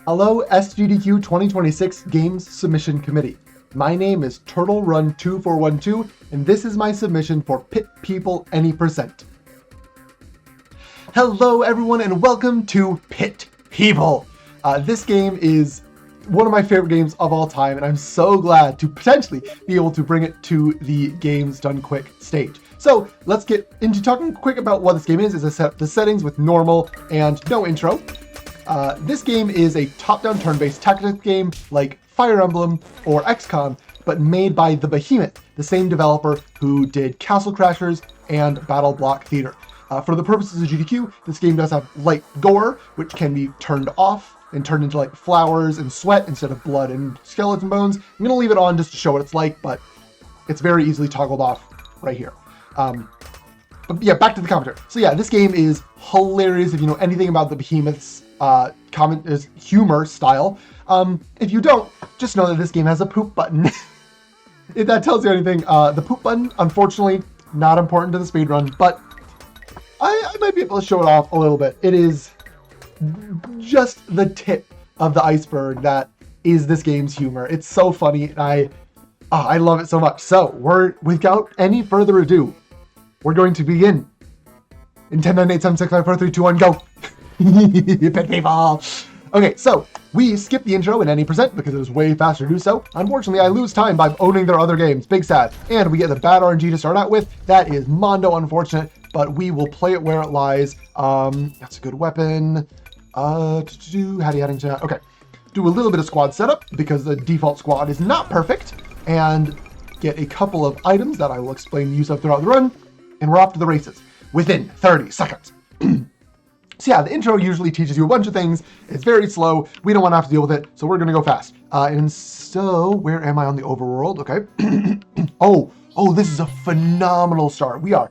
Hello, SGDQ 2026 Games Submission Committee. My name is TurtleRun2412, and this is my submission for Pit People Any Percent. Hello, everyone, and welcome to Pit People. This game is one of my favorite games of all time, and I'm so glad to potentially be able to bring it to the Games Done Quick stage. So let's get into talking quick about what this game is. As I set the settings with normal and no intro. This game is a top-down turn-based tactics game like Fire Emblem or XCOM, but made by the Behemoth, the same developer who did Castle Crashers and Battle Block Theater. For the purposes of GDQ, this game does have light gore, which can be turned off and turned into like flowers and sweat instead of blood and skeleton bones. I'm going to leave it on just to show what it's like, but it's very easily toggled off right here. But yeah, back to the commentary. So yeah, this game is hilarious if you know anything about the Behemoth's humor style. If you don't, just know that this game has a poop button. If that tells you anything, the poop button, unfortunately, not important to the speedrun, but I might be able to show it off a little bit. It is just the tip of the iceberg that is this game's humor. It's so funny, and I love it so much. So, without any further ado, we're going to begin. In 10, 9, 8, 7, 6, 5, 4, 3, 2, 1, go! Pit people! Okay, so we skipped the intro in any percent because it was way faster to do so. Unfortunately, I lose time by owning their other games. Big sad. And we get the bad RNG to start out with. That is mondo unfortunate, but we will play it where it lies. That's a good weapon. Okay. Do a little bit of squad setup because the default squad is not perfect. And get a couple of items that I will explain the use of throughout the run. And we're off to the races within 30 seconds. So yeah, the intro usually teaches you a bunch of things. It's very slow. We don't want to have to deal with it, so we're going to go fast. And so, where am I on the overworld? Okay. Oh, this is a phenomenal start. We are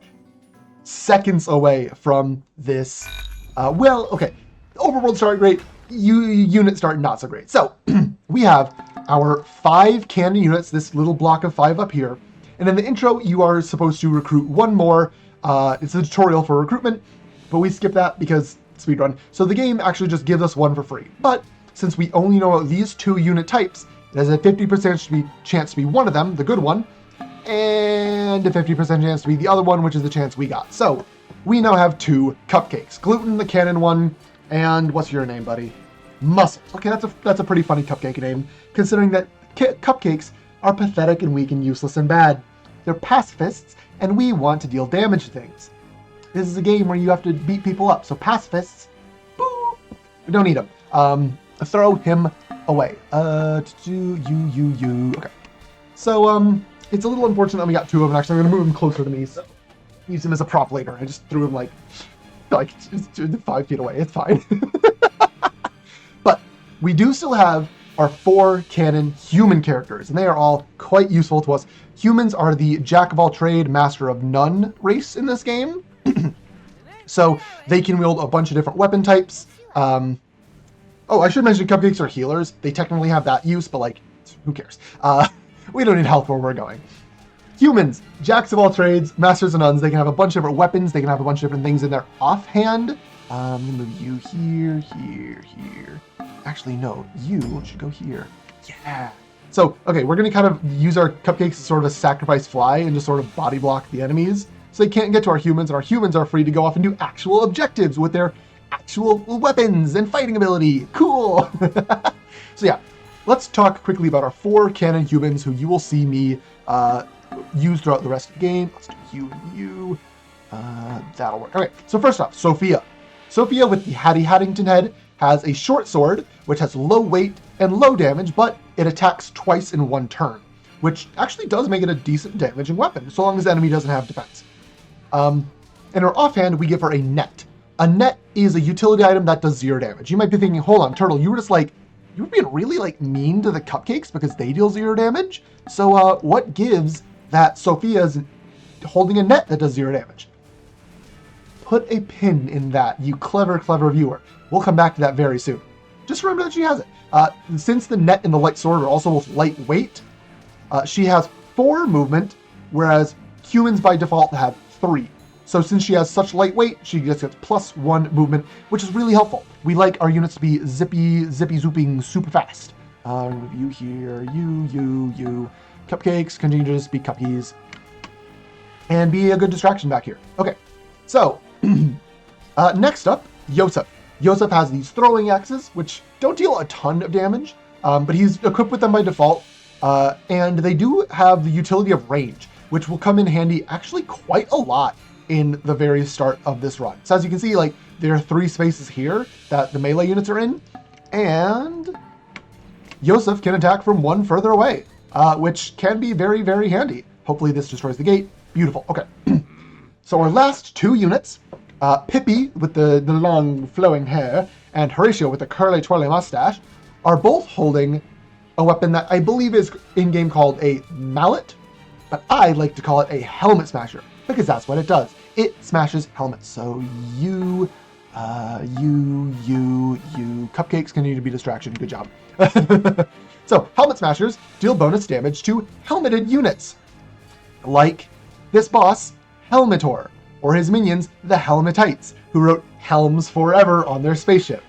seconds away from this. Overworld start great. Unit start not so great. So, we have our 5 cannon units, this little block of 5 up here. And in the intro, you are supposed to recruit one more. It's a tutorial for recruitment. But we skip that because speedrun. So the game actually just gives us one for free. But since we only know these 2 unit types, it has a 50% chance to be one of them, the good one, and a 50% chance to be the other one, which is the chance we got. So we now have 2 cupcakes. Gluten, the cannon one, and what's your name, buddy? Muscles. Okay, that's a pretty funny cupcake name, considering that cupcakes are pathetic and weak and useless and bad. They're pacifists, and we want to deal damage to things. This is a game where you have to beat people up. So pacifists, boo, we don't need them. Throw him away. Okay. So, it's a little unfortunate that we got 2 of them. Actually, I'm going to move him closer to me. So use him as a prop later. I just threw him like 5 feet away. It's fine. But we do still have our 4 canon human characters, and they are all quite useful to us. Humans are the jack of all trade, master of none race in this game. So they can wield a bunch of different weapon types. I should mention cupcakes are healers. They technically have that use, but like, who cares? We don't need health where we're going. Humans, jacks of all trades, masters of nuns. They can have a bunch of different weapons. They can have a bunch of different things in their offhand. I'm gonna move you here. Actually, no, you should go here. Yeah. So, okay, we're gonna kind of use our cupcakes as sort of a sacrifice fly and just sort of body block the enemies. So they can't get to our humans, and our humans are free to go off and do actual objectives with their actual weapons and fighting ability. Cool! So yeah, let's talk quickly about our 4 canon humans who you will see me use throughout the rest of the game. Let's do you and you. That'll work. Okay, so first off, Sophia. Sophia with the Hattie Haddington head has a short sword, which has low weight and low damage, but it attacks twice in 1 turn, which actually does make it a decent damaging weapon, so long as the enemy doesn't have defense. In her offhand, we give her a net. A net is a utility item that does 0 damage. You might be thinking, hold on, Turtle, you were being really mean to the cupcakes because they deal 0 damage? So what gives that Sophia's holding a net that does 0 damage? Put a pin in that, you clever viewer. We'll come back to that very soon. Just remember that she has it. Since the net and the light sword are also both lightweight, she has 4 movement, whereas humans by default have 3. So since she has such light weight, she gets +1 movement, which is really helpful. We like our units to be zippy zooping super fast. You here, you. Cupcakes, continue to just be cuppies. And be a good distraction back here. Okay, so next up, Yosef. Yosef has these throwing axes, which don't deal a ton of damage, but he's equipped with them by default. And they do have the utility of range, which will come in handy actually quite a lot in the very start of this run. So as you can see, like, there are 3 spaces here that the melee units are in, and Yosef can attack from 1 further away, which can be very, very handy. Hopefully this destroys the gate. Beautiful. Okay. So our last 2 units, Pippi with the long flowing hair and Horatio with the curly twirly mustache, are both holding a weapon that I believe is in-game called a mallet, but I like to call it a helmet smasher, because that's what it does. It smashes helmets. So you, cupcakes continue to be distraction. Good job. So helmet smashers deal bonus damage to helmeted units, like this boss, Helmetor, or his minions, the Helmetites, who wrote Helms Forever on their spaceship.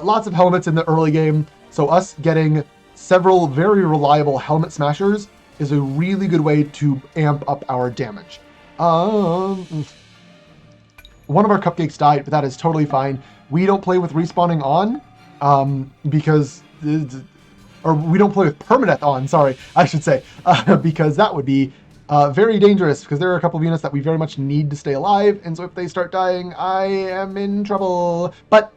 Lots of helmets in the early game, so us getting several very reliable helmet smashers is a really good way to amp up our damage. One of our cupcakes died, but that is totally fine. We don't play with respawning on, or we don't play with permadeath on, sorry, I should say, because that would be very dangerous, because there are a couple of units that we very much need to stay alive, and so if they start dying, I am in trouble. But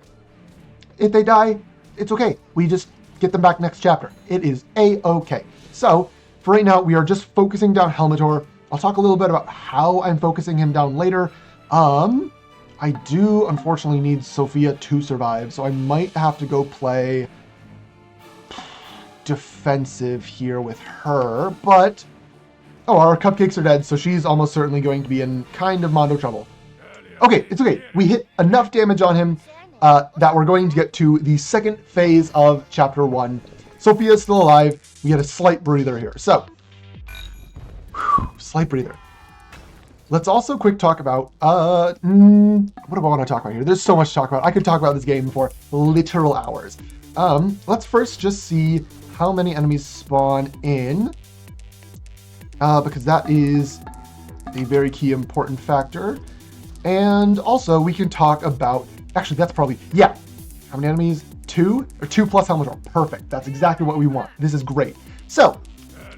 if they die, it's okay. We just get them back next chapter. It is a-okay. So, for right now, we are just focusing down Helmetor. I'll talk a little bit about how I'm focusing him down later. I do, unfortunately, need Sophia to survive, so I might have to go play defensive here with her, but... Oh, our cupcakes are dead, so she's almost certainly going to be in kind of mondo trouble. Okay, it's okay. We hit enough damage on him that we're going to get to the second phase of Chapter 1. Sophia's still alive. We had a slight breather here. So, slight breather. Let's also quick talk about, what do I want to talk about here? There's so much to talk about. I could talk about this game for literal hours. Let's first just see how many enemies spawn in. Because that is a very key important factor. And also we can talk about, actually that's probably, yeah, how many enemies? 2 or 2 plus Helmetor. Perfect. That's exactly what we want. This is great. So,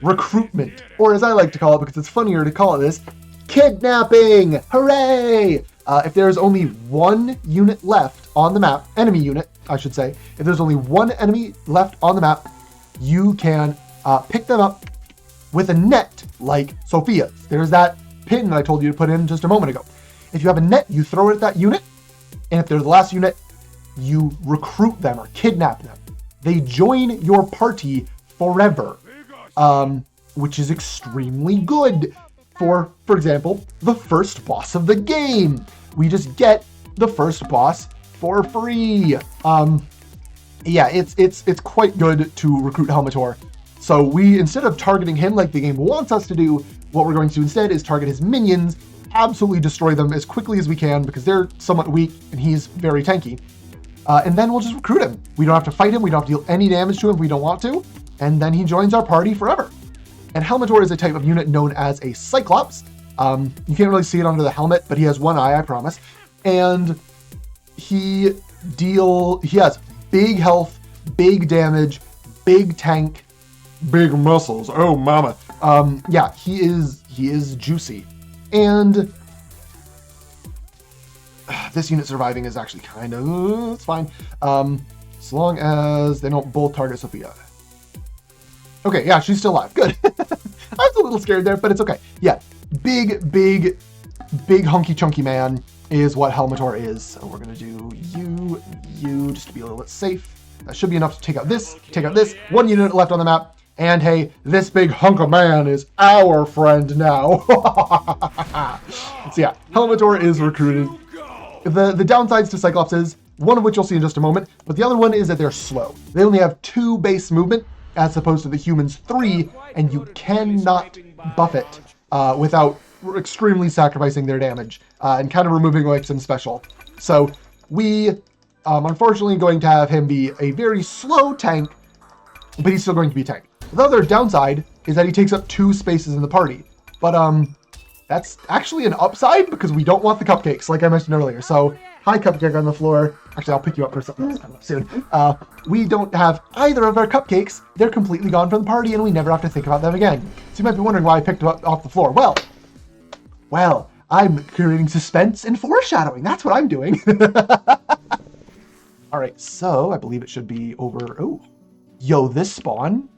recruitment, or as I like to call it because it's funnier to call it this, kidnapping. Hooray! If there's only 1 unit left on the map, enemy unit, I should say, if there's only 1 enemy left on the map, you can pick them up with a net like Sophia's. There's that pin that I told you to put in just a moment ago. If you have a net, you throw it at that unit, and if they're the last unit, you recruit them or kidnap them. They join your party forever, which is extremely good for example, the first boss of the game. We just get the first boss for free. Yeah, it's quite good to recruit Helmetor. So we, instead of targeting him like the game wants us to do, what we're going to do instead is target his minions, absolutely destroy them as quickly as we can because they're somewhat weak and he's very tanky. And then we'll just recruit him. We don't have to fight him. We don't have to deal any damage to him if we don't want to. And then he joins our party forever. And Helmetor is a type of unit known as a Cyclops. You can't really see it under the helmet, but he has 1 eye, I promise. And he has big health, big damage, big tank, big muscles. Oh, mama. Yeah, he is juicy. And this unit surviving is actually kind of, it's fine. As long as they don't both target Sophia. Okay, yeah, she's still alive. Good. I was a little scared there, but it's okay. Yeah, big hunky chunky man is what Helmetor is. So we're gonna do you just to be a little bit safe. That should be enough to take out this, 1 unit left on the map. And hey, this big hunk of man is our friend now. So yeah, Helmetor is recruited. The downsides to Cyclops is, one of which you'll see in just a moment, but the other one is that they're slow. They only have 2 base movement, as opposed to the humans 3, and you cannot buff it without extremely sacrificing their damage. and kind of removing like some special. So we unfortunately going to have him be a very slow tank, but he's still going to be a tank. The other downside is that he takes up 2 spaces in the party, but that's actually an upside because we don't want the cupcakes, like I mentioned earlier. So, hi, cupcake on the floor. Actually, I'll pick you up for something soon. We don't have either of our cupcakes. They're completely gone from the party, and we never have to think about them again. So you might be wondering why I picked them up off the floor. Well, I'm creating suspense and foreshadowing. That's what I'm doing. All right, so I believe it should be over. Oh, yo, this spawn.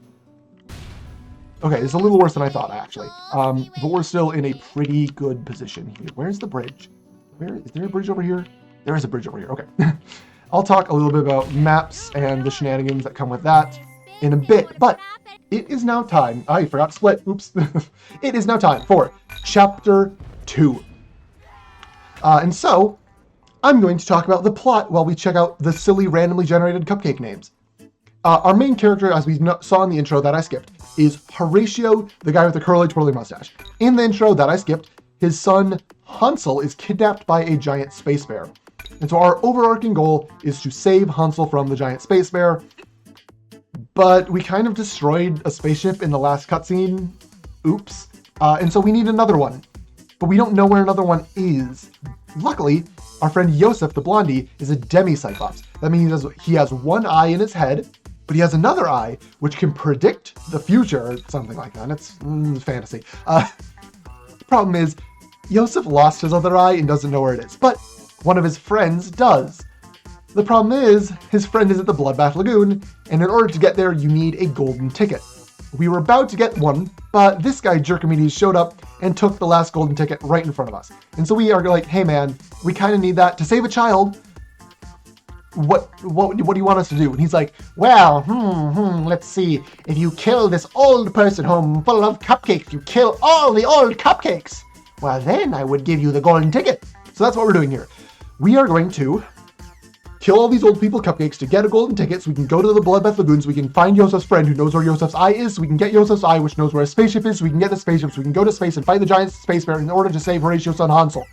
Okay, it's a little worse than I thought, actually. But we're still in a pretty good position here. Where's the bridge? Is there a bridge over here? There is a bridge over here. Okay. I'll talk a little bit about maps and the shenanigans that come with that in a bit. But it is now time. I forgot to split. Oops. It is now time for Chapter 2. And so, I'm going to talk about the plot while we check out the silly randomly generated cupcake names. Our main character, as we saw in the intro that I skipped, is Horatio, the guy with the curly twirly mustache. In the intro that I skipped, his son Hansel is kidnapped by a giant space bear. And so our overarching goal is to save Hansel from the giant space bear. But we kind of destroyed a spaceship in the last cutscene. Oops. And so we need another one. But we don't know where another one is. Luckily, our friend Yosef, the blondie, is a demi-cyclops. That means he has one eye in his head, but he has another eye which can predict the future, or something like that. It's fantasy. The problem is, Yosef lost his other eye and doesn't know where it is, but one of his friends does. The problem is, his friend is at the Bloodbath Lagoon, and in order to get there, you need a golden ticket. We were about to get one, but this guy, Jerkomedes, showed up and took the last golden ticket right in front of us. And so we are like, hey man, we kind of need that to save a child. What do you want us to do? And he's like, well, let's see. If you kill this old person home full of cupcakes, you kill all the old cupcakes. Well, then I would give you the golden ticket. So that's what we're doing here. We are going to kill all these old people cupcakes to get a golden ticket so we can go to the Bloodbath Lagoon so we can find Yosef's friend who knows where Yosef's eye is, so we can get Yosef's eye which knows where a spaceship is, so we can get the spaceship so we can go to space and fight the giant space bear in order to save Horatio's son Hansel.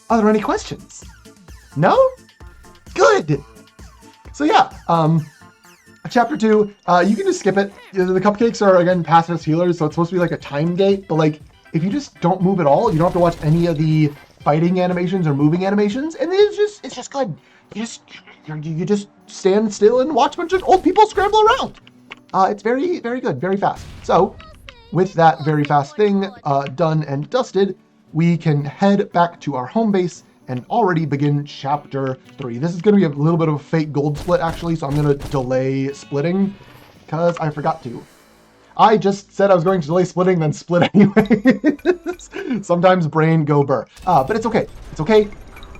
Are there any questions? No? Good! So yeah, Chapter 2, you can just skip it. The cupcakes are, again, passive healers, so it's supposed to be like a time gate, but like, if you just don't move at all, you don't have to watch any of the fighting animations or moving animations, and it's just good. You just stand still and watch a bunch of old people scramble around. It's very, very good, very fast. So, with that very fast thing done and dusted, we can head back to our home base and already begin Chapter 3. This is going to be a little bit of a fake gold split, actually, so I'm going to delay splitting, because I forgot to. I just said I was going to delay splitting, then split anyway. Sometimes brain go burr. But it's okay. It's okay.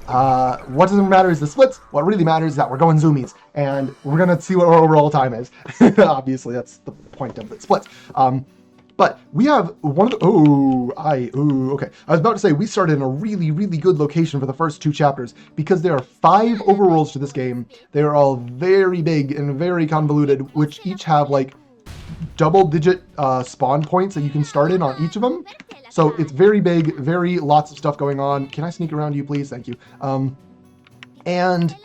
What doesn't matter is the splits. What really matters is that we're going zoomies. And we're going to see what our overall time is. Obviously, that's the point of the splits. But we have one of the... okay. I was about to say, we started in a really, really good location for the first 2 chapters because there are 5 overworlds to this game. They are all very big and very convoluted, which each have, like, double-digit spawn points that you can start in on each of them. So it's very big, very lots of stuff going on. Can I sneak around you, please? Thank you. And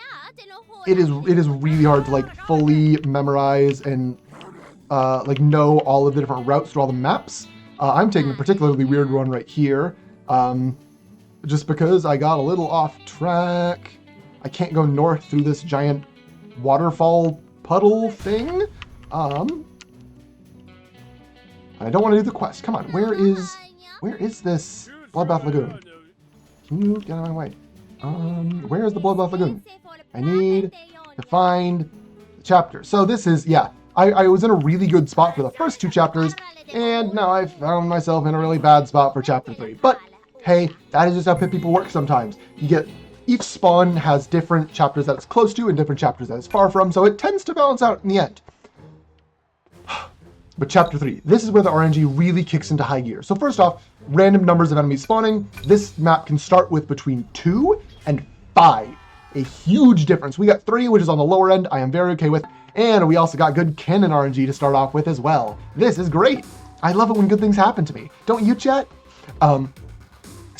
it is really hard to, like, fully memorize and like know all of the different routes through all the maps. I'm taking a particularly weird one right here, just because I got a little off track. I can't go north through this giant waterfall puddle thing. I don't want to do the quest. Come on, where is this Bloodbath Lagoon? Can you get out of my way? Where is the Bloodbath Lagoon? I need to find the chapter. So this is, yeah, I was in a really good spot for the first 2 chapters, and now I've found myself in a really bad spot for Chapter 3. But hey, that is just how pit people work sometimes. You get, each spawn has different chapters that it's close to and different chapters that it's far from, so it tends to balance out in the end. But Chapter 3, this is where the RNG really kicks into high gear. So first off, random numbers of enemies spawning. This map can start with between 2 and 5. A huge difference. We got 3, which is on the lower end. I am very okay with. And we also got good cannon RNG to start off with as well. This is great. I love it when good things happen to me. Don't you, chat?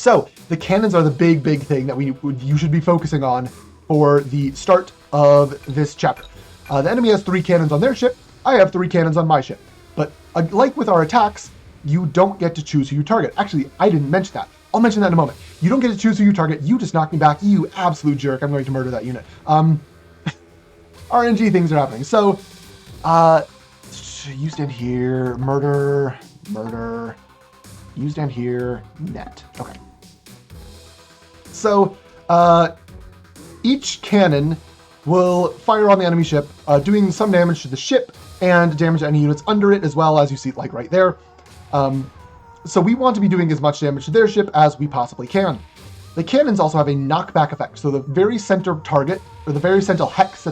So the cannons are the big thing that you should be focusing on for the start of this chapter. The enemy has 3 cannons on their ship. I have 3 cannons on my ship. But like with our attacks, you don't get to choose who you target. Actually, I didn't mention that. I'll mention that in a moment. You don't get to choose who you target. You just knock me back. You absolute jerk. I'm going to murder that unit. RNG things are happening. So, you stand here. Murder. You stand here. Net. Okay. So, each cannon will fire on the enemy ship, doing some damage to the ship and damage to any units under it, as well as you see, like right there. So we want to be doing as much damage to their ship as we possibly can. The cannons also have a knockback effect. So the very center target, or the very center hex,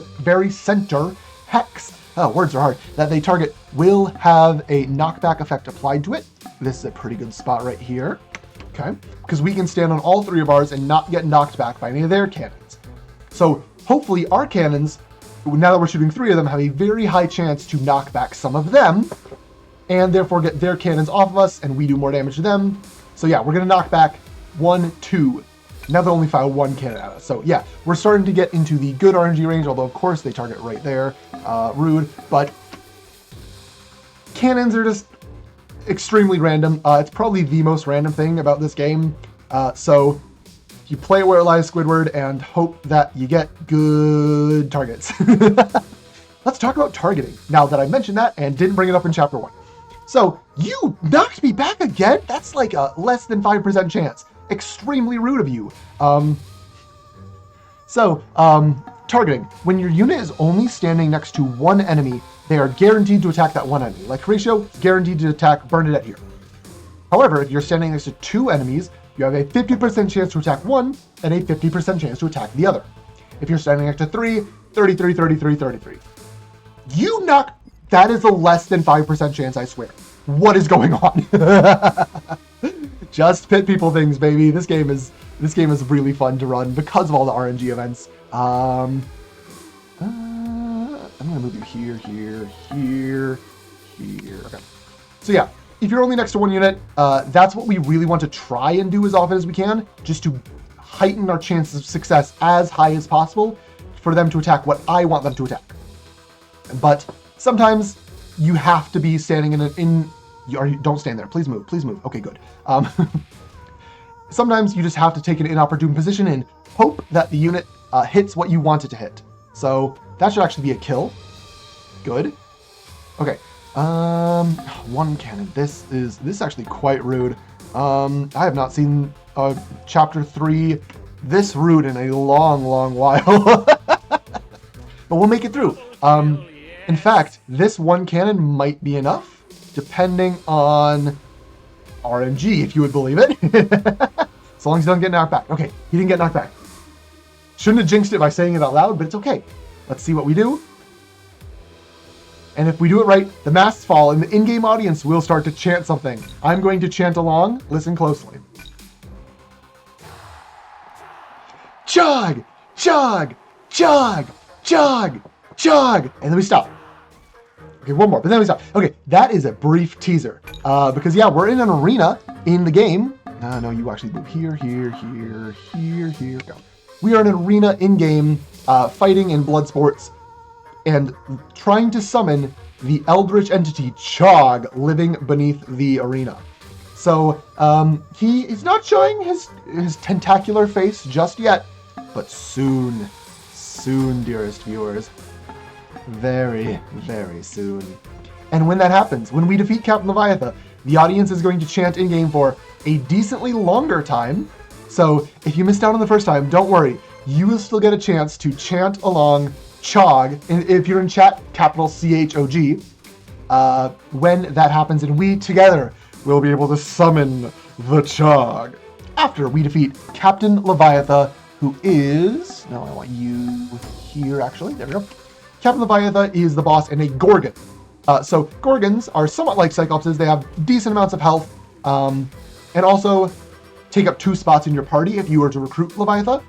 words are hard, that they target will have a knockback effect applied to it. This is a pretty good spot right here, okay? Because we can stand on all 3 of ours and not get knocked back by any of their cannons. So hopefully our cannons, now that we're shooting 3 of them, have a very high chance to knock back some of them, and therefore get their cannons off of us, and we do more damage to them. So yeah, we're going to knock back 1, 2. Now they only fire 1 cannon at us. So yeah, we're starting to get into the good RNG range, although of course they target right there. Rude, but cannons are just extremely random. It's probably the most random thing about this game. So you play where it lies, Squidward, and hope that you get good targets. Let's talk about targeting, now that I mentioned that and didn't bring it up in Chapter 1. So, you knocked me back again? That's like a less than 5% chance. Extremely rude of you. Targeting. When your unit is only standing next to one enemy, they are guaranteed to attack that one enemy. Like Horatio, guaranteed to attack Bernadette here. However, if you're standing next to 2 enemies, you have a 50% chance to attack one and a 50% chance to attack the other. If you're standing next to 3, 33, 33, 33. You knock... That is a less than 5% chance, I swear. What is going on? Just pit people things, baby. This game is really fun to run because of all the RNG events. I'm gonna move you here, here, here, here. Okay. So yeah, if you're only next to one unit, that's what we really want to try and do as often as we can, just to heighten our chances of success as high as possible for them to attack what I want them to attack. But sometimes you have to be standing don't stand there. Please move. Please move. Okay, good. Sometimes you just have to take an inopportune position and hope that the unit hits what you want it to hit. So that should actually be a kill. Good. Okay. 1 cannon. This is actually quite rude. I have not seen Chapter 3 this rude in a long while. But we'll make it through. In fact, this 1 cannon might be enough, depending on RNG, if you would believe it. As long as he doesn't get knocked back. Okay, he didn't get knocked back. Shouldn't have jinxed it by saying it out loud, but it's okay. Let's see what we do. And if we do it right, the masks fall, and the in-game audience will start to chant something. I'm going to chant along. Listen closely. CHOG! CHOG! CHOG! CHOG! CHOG! And then we stop. Okay, one more, but then we stop. Okay, that is a brief teaser. Because yeah, we're in an arena in the game. No, you actually move here, here, here, here, here. Go. We are in an arena in-game, fighting in blood sports, and trying to summon the eldritch entity CHOG living beneath the arena. So, he is not showing his tentacular face just yet, but soon, dearest viewers. Very, very soon. And when that happens, when we defeat Captain Leviathan, the audience is going to chant in-game for a decently longer time. So if you missed out on the first time, don't worry. You will still get a chance to chant along CHOG. And if you're in chat, capital CHOG. When that happens, and we together will be able to summon the CHOG. After we defeat Captain Leviathan, who is... No, I want you here, actually. There we go. Captain Leviathan is the boss and a Gorgon. So Gorgons are somewhat like Cyclopses. They have decent amounts of health, and also take up 2 spots in your party if you were to recruit Leviathan.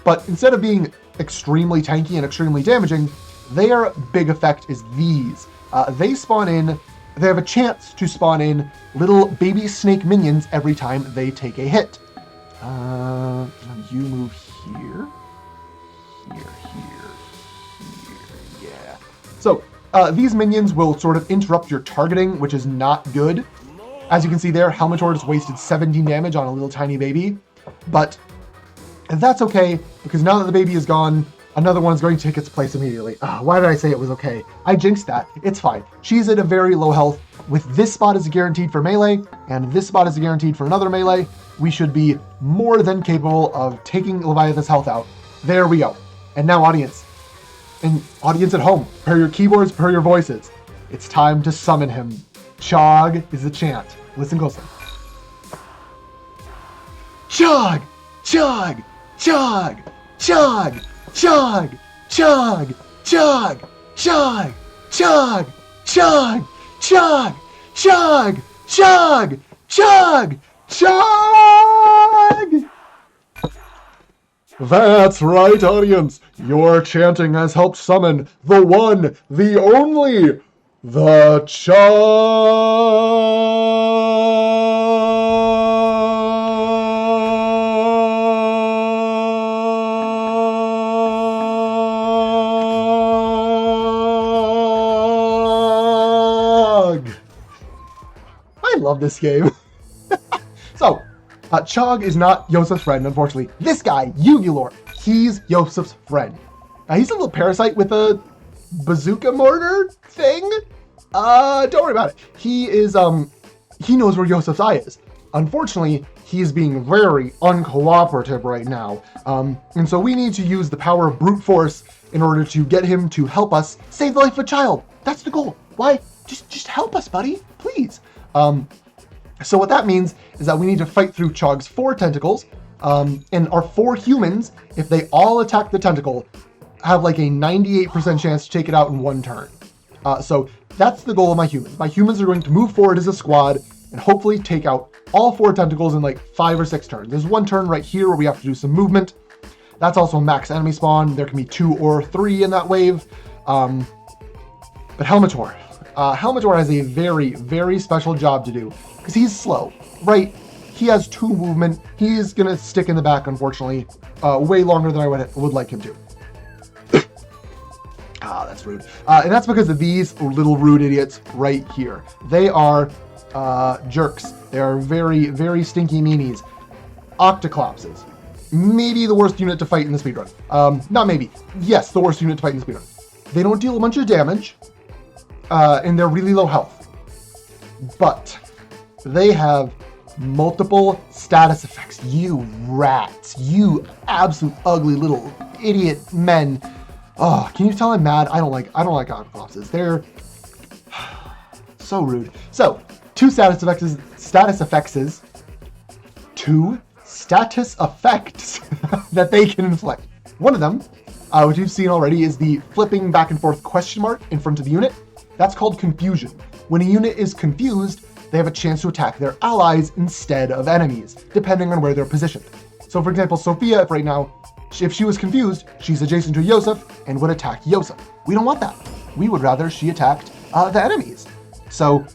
But instead of being extremely tanky and extremely damaging, their big effect is these. They have a chance to spawn in little baby snake minions every time they take a hit. You move here. Here. Yeah. So, these minions will sort of interrupt your targeting, which is not good. As you can see there, Helmetor just wasted 17 damage on a little tiny baby. But that's okay, because now that the baby is gone, another one's going to take its place immediately. Why did I say it was okay? I jinxed that. It's fine. She's at a very low health. With this spot is guaranteed for melee, and this spot is guaranteed for another melee, we should be more than capable of taking Leviathan's health out. There we go. And now audience. And audience at home, prepare your keyboards, prepare your voices. It's time to summon him. CHOG is the chant. Listen closely. CHOG! CHOG! CHOG! CHOG! CHOG! CHOG! CHOG! CHOG! CHOG! CHOG! CHOG! CHOG! CHOG! CHOG! CHOG! That's right, audience. Your chanting has helped summon the one, the only, the CHOG. I love this game. So, CHOG is not Yosef's friend, unfortunately. This guy, Uvulor, he's Yosef's friend. He's a little parasite with a bazooka mortar thing. Don't worry about it. He knows where Yosef's eye is. Unfortunately, he's being very uncooperative right now. And so we need to use the power of brute force in order to get him to help us save the life of a child. That's the goal. Why? Just help us, buddy, please. So what that means is that we need to fight through CHOG's 4 tentacles, and our 4 humans, if they all attack the tentacle, have like a 98% chance to take it out in 1 turn. So that's the goal of my humans. My humans are going to move forward as a squad and hopefully take out all 4 tentacles in like 5 or 6 turns. There's 1 turn right here where we have to do some movement. That's also max enemy spawn. There can be 2 or 3 in that wave. But Helmetor. Helmetor has a very, very special job to do because he's slow, right? He has 2 movement. He's going to stick in the back, unfortunately, way longer than I would like him to. That's rude. And that's because of these little rude idiots right here. They are jerks. They are very, very stinky meanies. Octoclopses. Maybe the worst unit to fight in the speedrun. Not maybe. Yes, the worst unit to fight in the speedrun. They don't deal a bunch of damage. And they're really low health. But they have multiple status effects. You rats. You absolute ugly little idiot men. Oh, can you tell I'm mad? I don't like octoclopses. They're so rude. So, 2 status effects that they can inflict. One of them, which you've seen already, is the flipping back and forth question mark in front of the unit. That's called confusion. When a unit is confused, they have a chance to attack their allies instead of enemies, depending on where they're positioned. So for example, Sophia, if she was confused, she's adjacent to Yosef and would attack Yosef. We don't want that. We would rather she attacked the enemies. So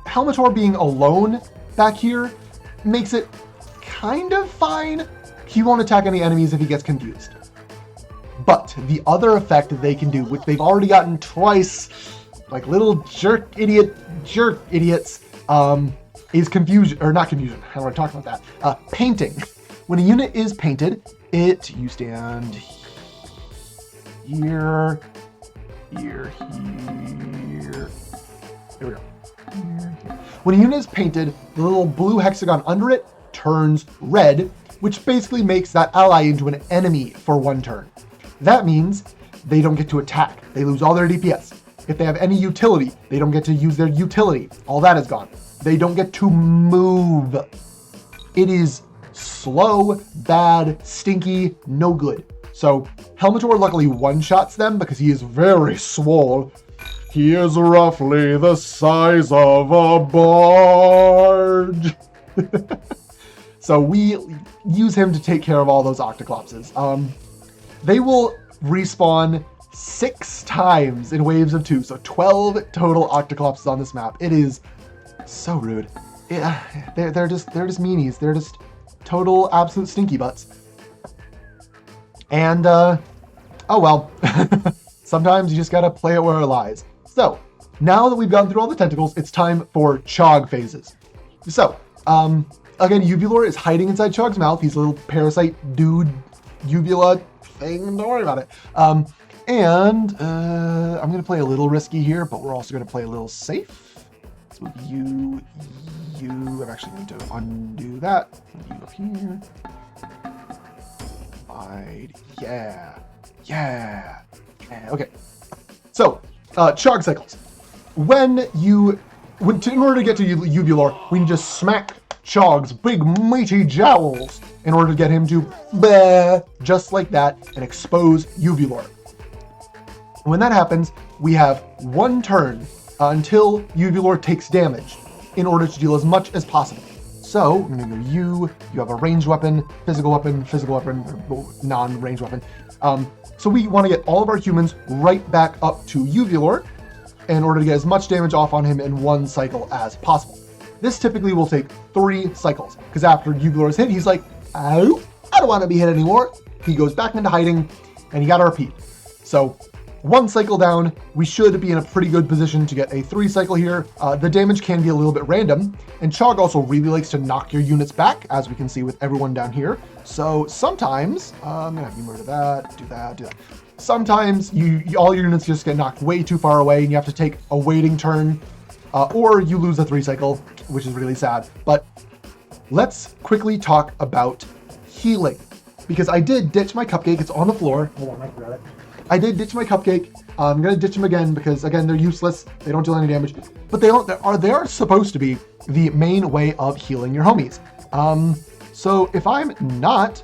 Helmetor being alone back here makes it kind of fine. He won't attack any enemies if he gets confused. But the other effect that they can do, which they've already gotten twice, like little jerk idiots, is confusion, or not confusion, how do I talk about that? Painting. When a unit is painted, you stand here. There we go. When a unit is painted, the little blue hexagon under it turns red, which basically makes that ally into an enemy for 1 turn. That means they don't get to attack. They lose all their DPS. If they have any utility, they don't get to use their utility. All that is gone. They don't get to move. It is slow, bad, stinky, no good. So Helmetor luckily one-shots them because he is very swole. He is roughly the size of a barge. So we use him to take care of all those octoclopses. They will respawn 6 times in waves of 2, so 12 total octoclopses on this map. It is so rude. They're just meanies. Total absolute stinky butts. And, oh well. Sometimes you just gotta play it where it lies. So, now that we've gone through all the tentacles, it's time for CHOG phases. So, again, Uvulor is hiding inside CHOG's mouth. He's a little parasite dude, uvula thing. Don't worry about it. And I'm going to play a little risky here, but we're also going to play a little safe. So I'm actually going to undo that. You up here. Yeah. Okay. So, CHOG cycles. In order to get to Uvulor, we can just smack CHOG's big meaty jowls in order to get him to bleh, just like that, and expose Uvulor. When that happens, we have one turn until Uvulor takes damage in order to deal as much as possible. So, I'm going to go you have a ranged weapon, physical weapon, or non-ranged weapon. So we want to get all of our humans right back up to Uvulor in order to get as much damage off on him in one cycle as possible. This typically will take 3 cycles, because after Uvulor is hit, he's like, oh, I don't want to be hit anymore. He goes back into hiding, and you got to repeat. So, 1 cycle down, we should be in a pretty good position to get a 3 cycle here. The damage can be a little bit random, and CHOG also really likes to knock your units back, as we can see with everyone down here. So sometimes, I'm gonna have you murder that, do that. Sometimes all your units just get knocked way too far away, and you have to take a waiting turn, or you lose a 3 cycle, which is really sad. But let's quickly talk about healing, because I did ditch my cupcake. It's on the floor. Hold on, I forgot it. I did ditch my cupcake. I'm going to ditch them again because, again, they're useless. They don't deal any damage. But they are supposed to be the main way of healing your homies. So if I'm not...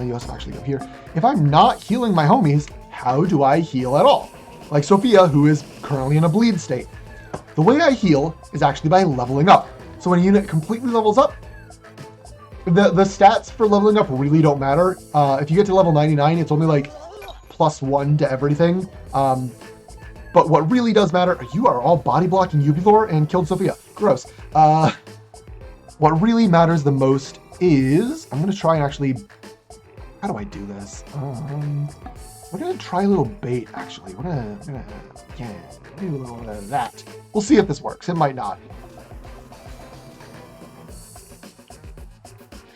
you also actually go here. If I'm not healing my homies, how do I heal at all? Like Sophia, who is currently in a bleed state. The way I heal is actually by leveling up. So when a unit completely levels up, the stats for leveling up really don't matter. If you get to level 99, it's only like +1 to everything. But what really does matter, you are all body blocking Uvulor and killed Sophia. Gross. What really matters the most is, I'm going to try and actually, how do I do this? We're going to try a little bait, actually. We're going to do a little bit of that. We'll see if this works. It might not.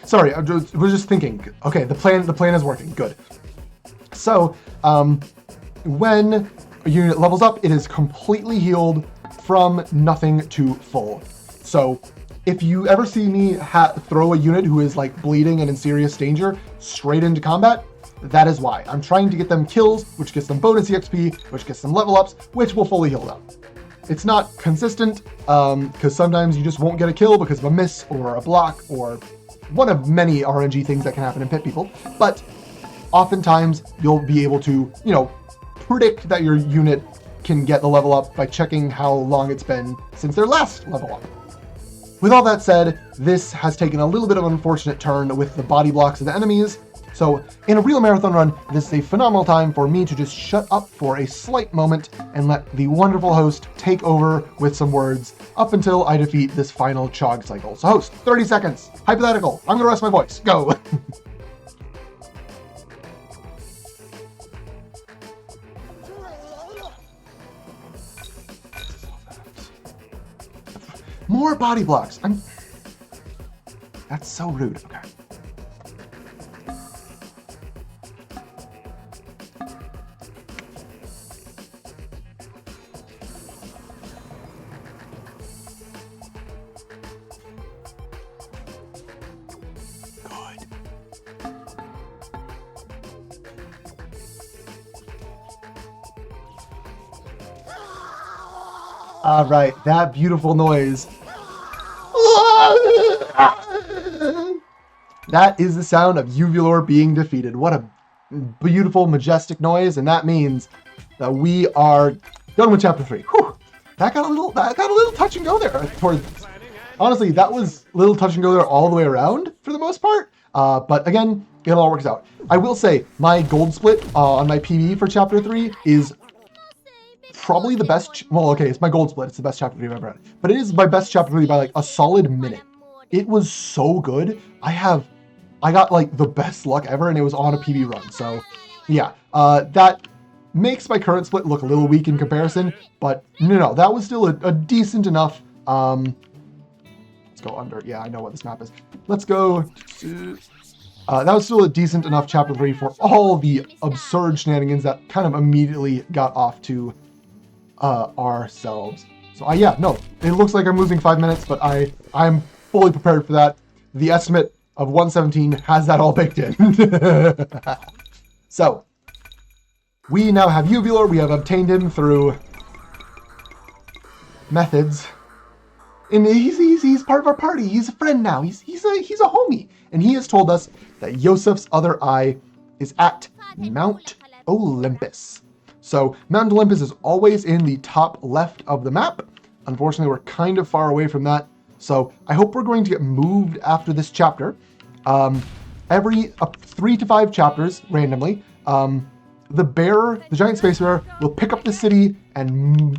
Sorry, we're just thinking. Okay, the plan is working. Good. So, when a unit levels up, it is completely healed from nothing to full. So, if you ever see me throw a unit who is like bleeding and in serious danger straight into combat, that is why. I'm trying to get them kills, which gets them bonus EXP, which gets them level ups, which will fully heal them. It's not consistent, because sometimes you just won't get a kill because of a miss or a block or one of many RNG things that can happen in pit people, but oftentimes you'll be able to, predict that your unit can get the level up by checking how long it's been since their last level up. With all that said, this has taken a little bit of an unfortunate turn with the body blocks of the enemies. So in a real marathon run, this is a phenomenal time for me to just shut up for a slight moment and let the wonderful host take over with some words up until I defeat this final CHOG cycle. So host, 30 seconds, hypothetical, I'm gonna rest my voice, go. More body blocks. That's so rude. Okay. Good. All right, that beautiful noise. That is the sound of Uvulor being defeated. What a beautiful, majestic noise, and that means that we are done with Chapter 3. Whew. That got a little touch and go there. Honestly, that was a little touch and go there all the way around for the most part. But again, it all works out. I will say my gold split on my PB for Chapter 3 is probably the best. Well, okay, it's my gold split. It's the best Chapter 3 I've ever had. But it is my best Chapter 3 by like a solid minute. It was so good. I have I got like the best luck ever, and it was on a PB run. So yeah, that makes my current split look a little weak in comparison, but no, that was still a decent enough. Let's go under. Yeah, I know what this map is. Let's go. That was still a decent enough chapter 3 for all the absurd shenanigans that kind of immediately got off to ourselves. So yeah, no, it looks like I'm losing 5 minutes, but I'm fully prepared for that. The estimate of 117 has that all baked in. So we now have Uvulor. We have obtained him through methods. And he's part of our party. He's a friend now. He's a homie. And he has told us that Yosef's other eye is at Mount Olympus. So Mount Olympus is always in the top left of the map. Unfortunately, we're kind of far away from that. So I hope we're going to get moved after this chapter. Every 3 to 5 chapters, randomly, the giant space bear, will pick up the city and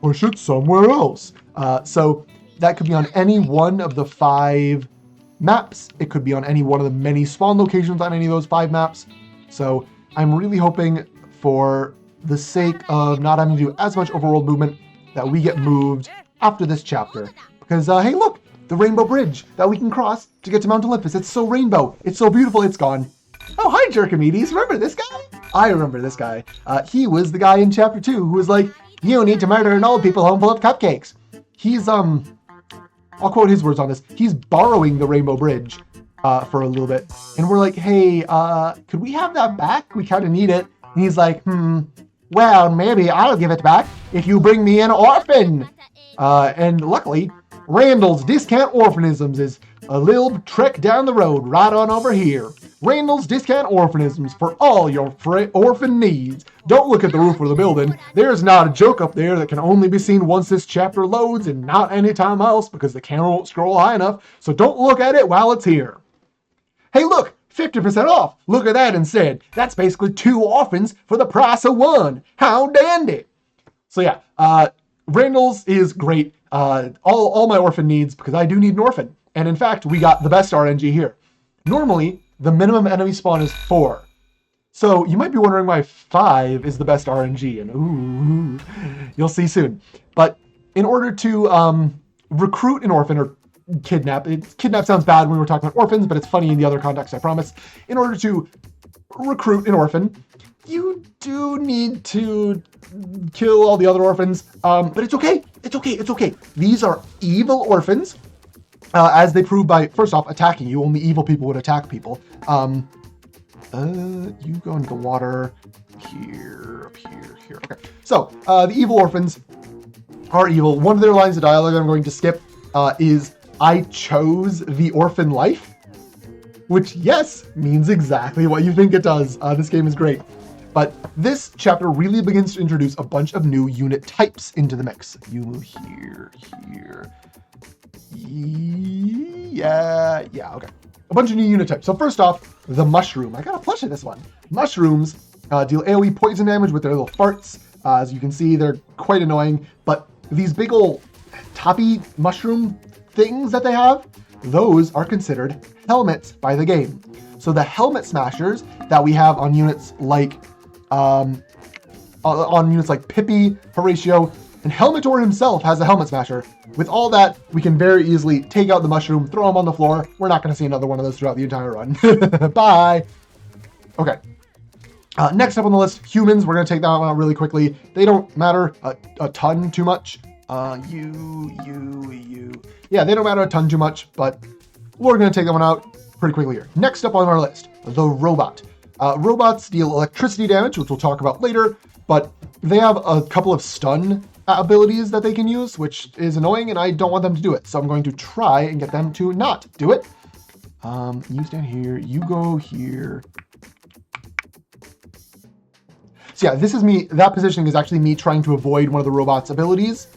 push it somewhere else. So that could be on any one of the 5 maps. It could be on any one of the many spawn locations on any of those 5 maps. So I'm really hoping, for the sake of not having to do as much overworld movement, that we get moved after this chapter. Because, hey, look, the rainbow bridge that we can cross to get to Mount Olympus. It's so rainbow. It's so beautiful. It's gone. Oh, hi, Jerkomedes. Remember this guy? I remember this guy. He was the guy in chapter 2 who was like, you need to murder an old people home full of cupcakes. He's, I'll quote his words on this. He's borrowing the rainbow bridge for a little bit. And we're like, hey, could we have that back? We kind of need it. And he's like, well, maybe I'll give it back if you bring me an orphan. And luckily, Randall's Discount Orphanisms is a little trek down the road right on over here. Randall's Discount Orphanisms for all your orphan needs. Don't look at the roof of the building. There's not a joke up there that can only be seen once this chapter loads and not any time else because the camera won't scroll high enough, so don't look at it while it's here. Hey look, 50% off. Look at that instead. That's basically 2 orphans for the price of 1. How dandy. So yeah, Randall's is great. All my orphan needs, because I do need an orphan. And in fact, we got the best RNG here. Normally, the minimum enemy spawn is 4. So you might be wondering why 5 is the best RNG, and ooh, you'll see soon. But in order to recruit an orphan, or kidnap sounds bad when we're talking about orphans, but it's funny in the other context, I promise. In order to recruit an orphan, you do need to kill all the other orphans, but it's okay. It's okay. These are evil orphans. As they prove by, first off, attacking you. Only evil people would attack people. You go into the water here, up here. Okay. So, the evil orphans are evil. One of their lines of dialogue that I'm going to skip is, I chose the orphan life, which, yes, means exactly what you think it does. This game is great. But this chapter really begins to introduce a bunch of new unit types into the mix. You move here. Yeah, okay. A bunch of new unit types. So first off, the mushroom. I got a plush of this one. Mushrooms deal AoE poison damage with their little farts. As you can see, they're quite annoying. But these big ol' toppy mushroom things that they have, those are considered helmets by the game. So the helmet smashers that we have on units like Pippi, Horatio, and Helmetor himself has a helmet smasher. With all that, we can very easily take out the mushroom, throw him on the floor. We're not going to see another one of those throughout the entire run. Bye. Okay. Next up on the list, humans. We're going to take that one out really quickly. They don't matter a ton too much. Yeah, they don't matter a ton too much, but we're going to take that one out pretty quickly here. Next up on our list, the robot. Robots deal electricity damage, which we'll talk about later, but they have a couple of stun abilities that they can use, which is annoying, and I don't want them to do it. So I'm going to try and get them to not do it. You stand here, you go here. So yeah, this is me. That positioning is actually me trying to avoid one of the robot's abilities.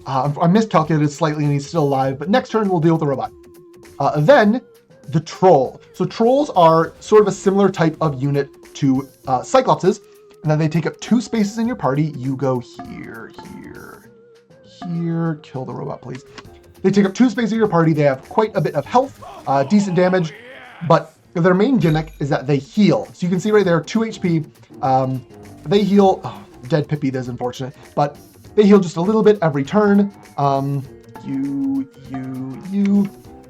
I miscalculated slightly and he's still alive, but next turn we'll deal with the robot. Then the troll. So trolls are sort of a similar type of unit to Cyclopses, and then they take up 2 spaces in your party. You go here. Kill the robot, please. They take up 2 spaces in your party. They have quite a bit of health, decent damage, but their main gimmick is that they heal. So you can see right there, 2 HP. They heal. Oh, dead Pippi, that's unfortunate. But they heal just a little bit every turn.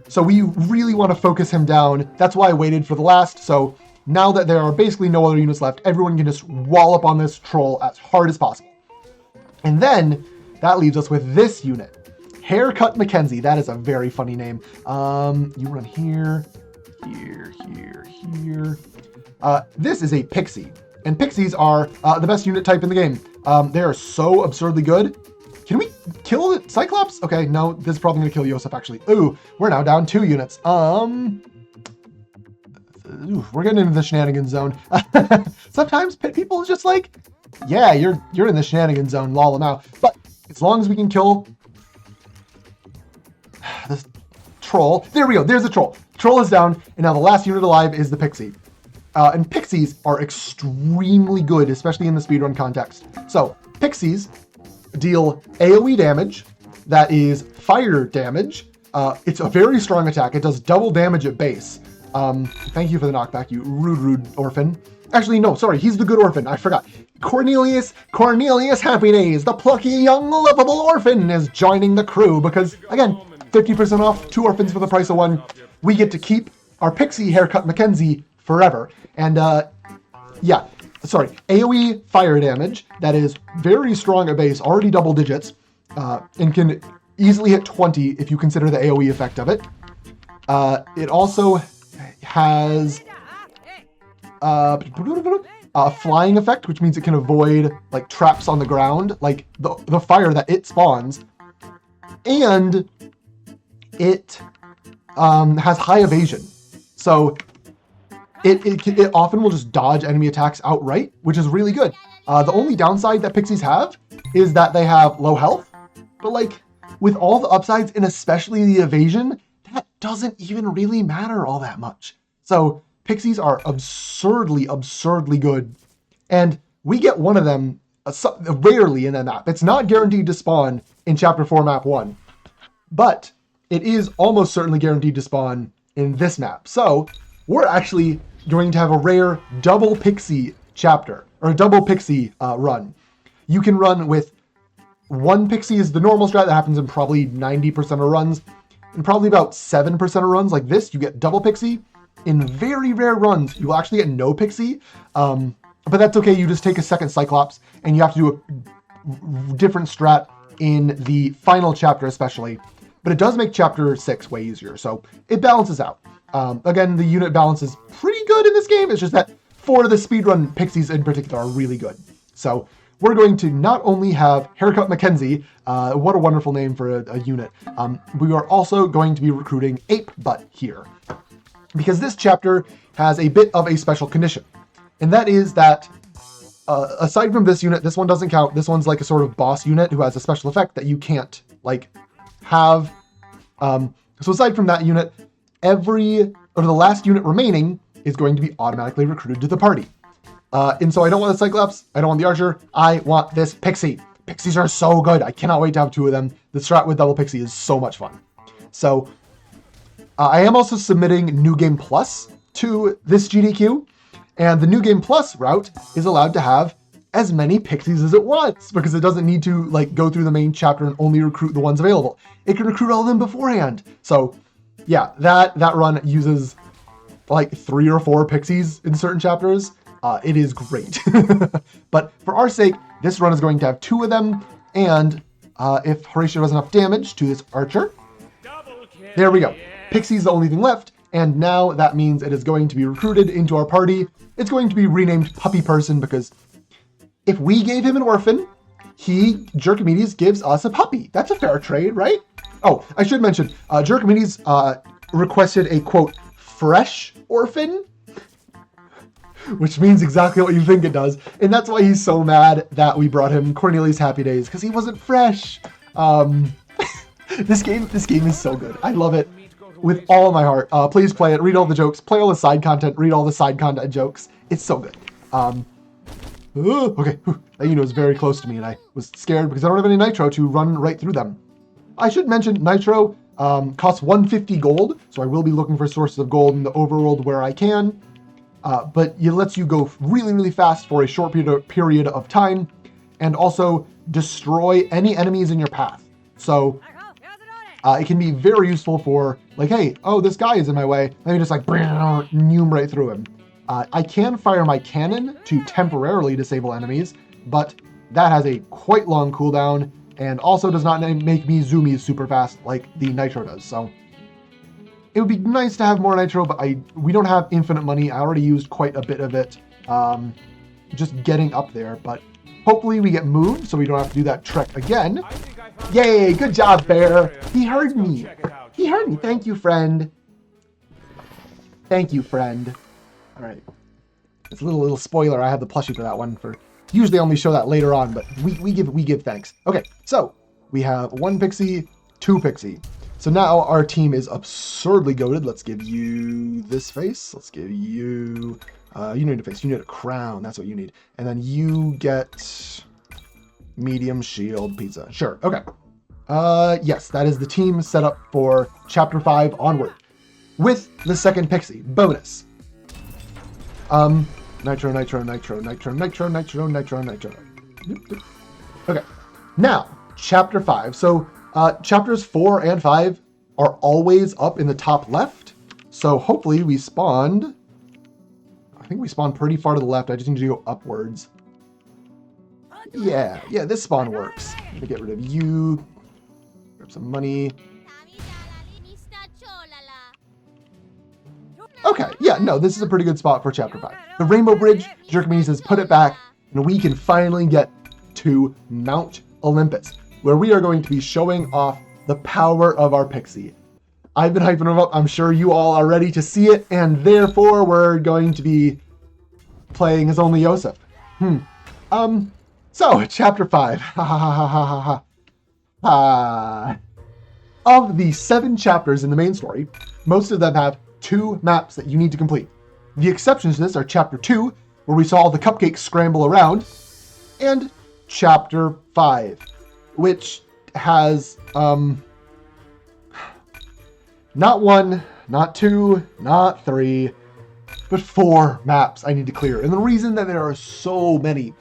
So we really want to focus him down. That's why I waited for the last. So now that there are basically no other units left, everyone can just wallop on this troll as hard as possible. And then that leaves us with this unit. Haircut Mackenzie. That is a very funny name. You run here. This is a pixie. And pixies are the best unit type in the game. They are so absurdly good. Can we kill the Cyclops? Okay, no, this is probably going to kill Yosef, actually. Ooh, we're now down 2 units. We're getting into the shenanigans zone. Sometimes people just like, yeah, you're in the shenanigans zone, lol them out. But as long as we can kill this troll. There we go, there's the troll. Troll is down, and now the last unit alive is the pixie. And pixies are extremely good, especially in the speedrun context. So, pixies deal AoE damage, that is fire damage. It's a very strong attack. It does double damage at base. Thank you for the knockback, you rude orphan. Actually, no, sorry, he's the good orphan. I forgot. Cornelius Happy Days, the plucky, young, lovable orphan, is joining the crew because, again, 50% off, 2 orphans for the price of 1. We get to keep our pixie Haircut Mackenzie forever. And, yeah, sorry, AoE fire damage, that is very strong at base, already double digits, and can easily hit 20 if you consider the AoE effect of it. It also has a flying effect, which means it can avoid like traps on the ground, like the fire that it spawns, and it has high evasion. So it often will just dodge enemy attacks outright, which is really good. The only downside that pixies have is that they have low health, but like with all the upsides and especially the evasion, that doesn't even really matter all that much. So pixies are absurdly good, and we get one of them rarely in a map. It's not guaranteed to spawn in Chapter 4 Map 1, but it is almost certainly guaranteed to spawn in this map. So we're actually going to have a rare double pixie chapter, or a double pixie run. You can run with 1 pixie is the normal strat that happens in probably 90% of runs, and probably about 7% of runs like this, you get double pixie. In very rare runs, you will actually get no pixie, but that's okay. You just take a second Cyclops, and you have to do a different strat in the final chapter especially. But it does make Chapter 6 way easier, so it balances out. Again, the unit balance is pretty good in this game. It's just that for the speedrun pixies in particular are really good. So we're going to not only have Haircut Mackenzie, what a wonderful name for a unit, we are also going to be recruiting Ape Butt here. Because this chapter has a bit of a special condition. And that is that, aside from this unit, this one doesn't count. This one's like a sort of boss unit who has a special effect that you can't, like, have. So aside from that unit, the last unit remaining is going to be automatically recruited to the party. And so I don't want the Cyclops, I don't want the Archer, I want this Pixie. Pixies are so good. I cannot wait to have 2 of them. The strat with double Pixie is so much fun. So I am also submitting New Game Plus to this GDQ, and the New Game Plus route is allowed to have as many pixies as it wants because it doesn't need to like go through the main chapter and only recruit the ones available. It can recruit all of them beforehand. So yeah, that run uses like 3 or 4 pixies in certain chapters. It is great. But for our sake, this run is going to have 2 of them, and if Horatio does enough damage to this Archer, there we go. Pixie's the only thing left, and now that means it is going to be recruited into our party. It's going to be renamed Puppy Person because if we gave him an orphan, Jerkomedes gives us a puppy. That's a fair trade, right? Oh, I should mention, Jerkomedes requested a, quote, fresh orphan, which means exactly what you think it does. And that's why he's so mad that we brought him Cornelius Happy Days, because he wasn't fresh. This game is so good. I love it with all of my heart. Please play it, read all the jokes, play all the side content, read all the side content jokes. It's so good. Okay, that unit was very close to me, and I was scared because I don't have any Nitro to run right through them. I should mention Nitro Costs 150 gold, so I will be looking for sources of gold in the overworld where I can. But it lets you go really, really fast for a short period of time, and also destroy any enemies in your path. So it can be very useful for, like, hey, oh, this guy is in my way. Let me just like noom right through him. I can fire my cannon to temporarily disable enemies, but that has a quite long cooldown, and also does not make me zoomies super fast like the nitro does. So it would be nice to have more nitro, but we don't have infinite money. I already used quite a bit of it just getting up there, but hopefully we get moved so we don't have to do that trek again. Yay, good job, Bear. He heard me. He heard me. Thank you, friend. Thank you, friend. All right. It's a little spoiler. I have the plushie for that one. Usually I only show that later on, but we give thanks. Okay, so we have 1 pixie, 2 pixie. So now our team is absurdly goated. Let's give you this face. Let's give you, you need a face. You need a crown. That's what you need. And then you get medium shield pizza. Sure. Okay. Yes, that is the team set up for Chapter 5 onward. With the second pixie. Bonus. Nitro, nitro, nitro, nitro, nitro, nitro, nitro, nitro. Okay. Now, Chapter 5. So, chapters 4 and 5 are always up in the top left. So hopefully we spawned. I think we spawned pretty far to the left. I just need to go upwards. Yeah, this spawn works. I'm gonna get rid of you. Grab some money. Okay, yeah, no, this is a pretty good spot for Chapter 5. The Rainbow Bridge, Jerkmini says, put it back, and we can finally get to Mount Olympus, where we are going to be showing off the power of our pixie. I've been hyping them up. I'm sure you all are ready to see it, and therefore we're going to be playing as only Yosef. So, Chapter 5. Of the 7 chapters in the main story, most of them have 2 maps that you need to complete. The exceptions to this are Chapter 2, where we saw all the cupcakes scramble around, and Chapter 5, which has not 1, not 2, not 3, but 4 maps I need to clear. And the reason that there are so many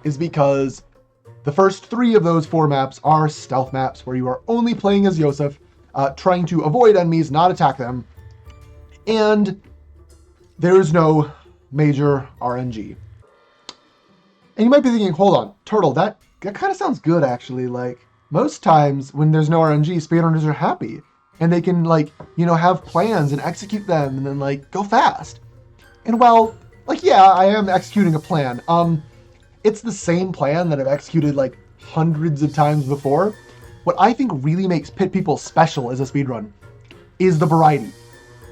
is because the first 3 of those 4 maps are stealth maps, where you are only playing as Yosef, trying to avoid enemies, not attack them, and there is no major RNG. And you might be thinking, hold on, Turtle, that kind of sounds good, actually. Like, most times when there's no RNG, speedrunners are happy, and they can, like, you know, have plans and execute them, and then, like, go fast. And, well, like, yeah, I am executing a plan. It's the same plan that I've executed, like, hundreds of times before. What I think really makes Pit People special as a speedrun is the variety.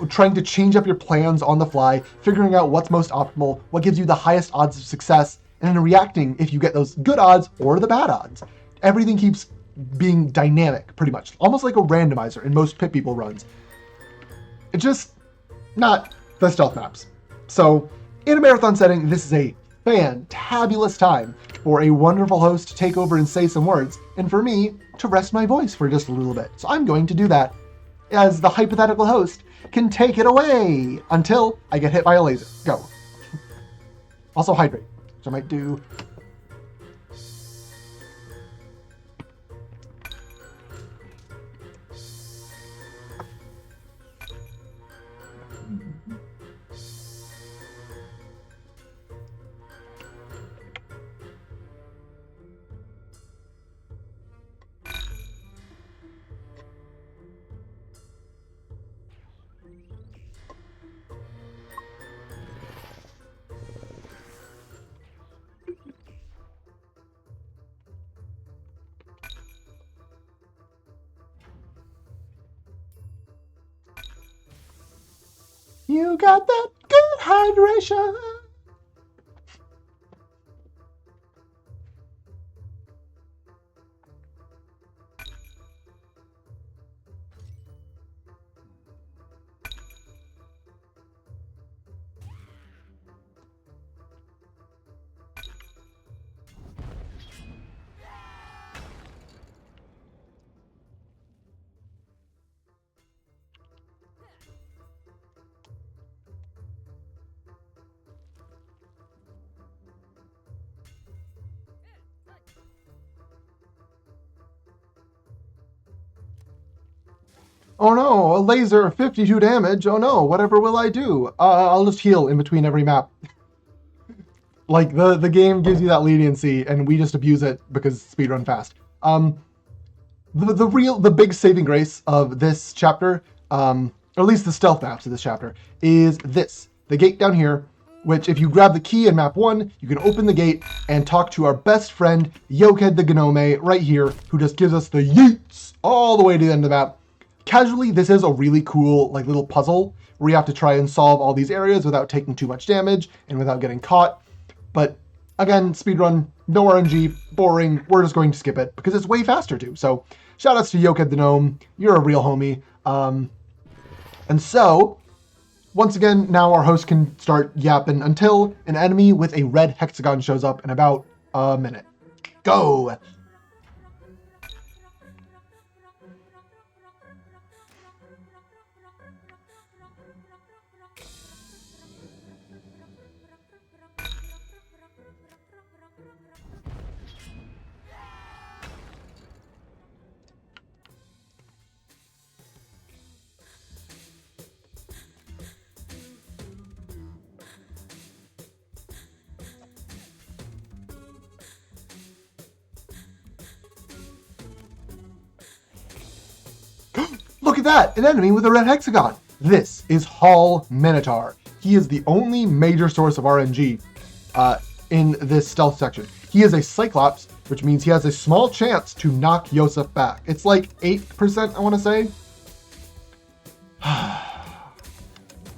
Trying to change up your plans on the fly, figuring out what's most optimal, what gives you the highest odds of success, and then reacting if you get those good odds or the bad odds. Everything keeps being dynamic, pretty much. Almost like a randomizer in most Pit People runs. It's just not the stealth maps. So, in a marathon setting, this is a fantabulous time for a wonderful host to take over and say some words, and for me to rest my voice for just a little bit. So I'm going to do that, as the hypothetical host can take it away until I get hit by a laser. Go. Also hydrate, which I might do. You got that good hydration. Oh no, a laser, 52 damage. Oh no, whatever will I do? I'll just heal in between every map. Like, the game gives you that leniency, and we just abuse it because speedrun fast. The big saving grace of this chapter, or at least the stealth maps of this chapter, is this. The gate down here, which if you grab the key in map 1, you can open the gate and talk to our best friend, Yoked the Gnome, right here, who just gives us the yeets all the way to the end of the map. Casually, this is a really cool, like, little puzzle where you have to try and solve all these areas without taking too much damage and without getting caught. But again, speedrun, no RNG, boring, we're just going to skip it because it's way faster too. So shoutouts to Yoked the Gnome, you're a real homie. And so, once again, now our host can start yapping until an enemy with a red hexagon shows up in about a minute. Go! Look at that! An enemy with a red hexagon! This is Hall Minotaur. He is the only major source of RNG in this stealth section. He is a Cyclops, which means he has a small chance to knock Yosef back. It's like 8%, I want to say.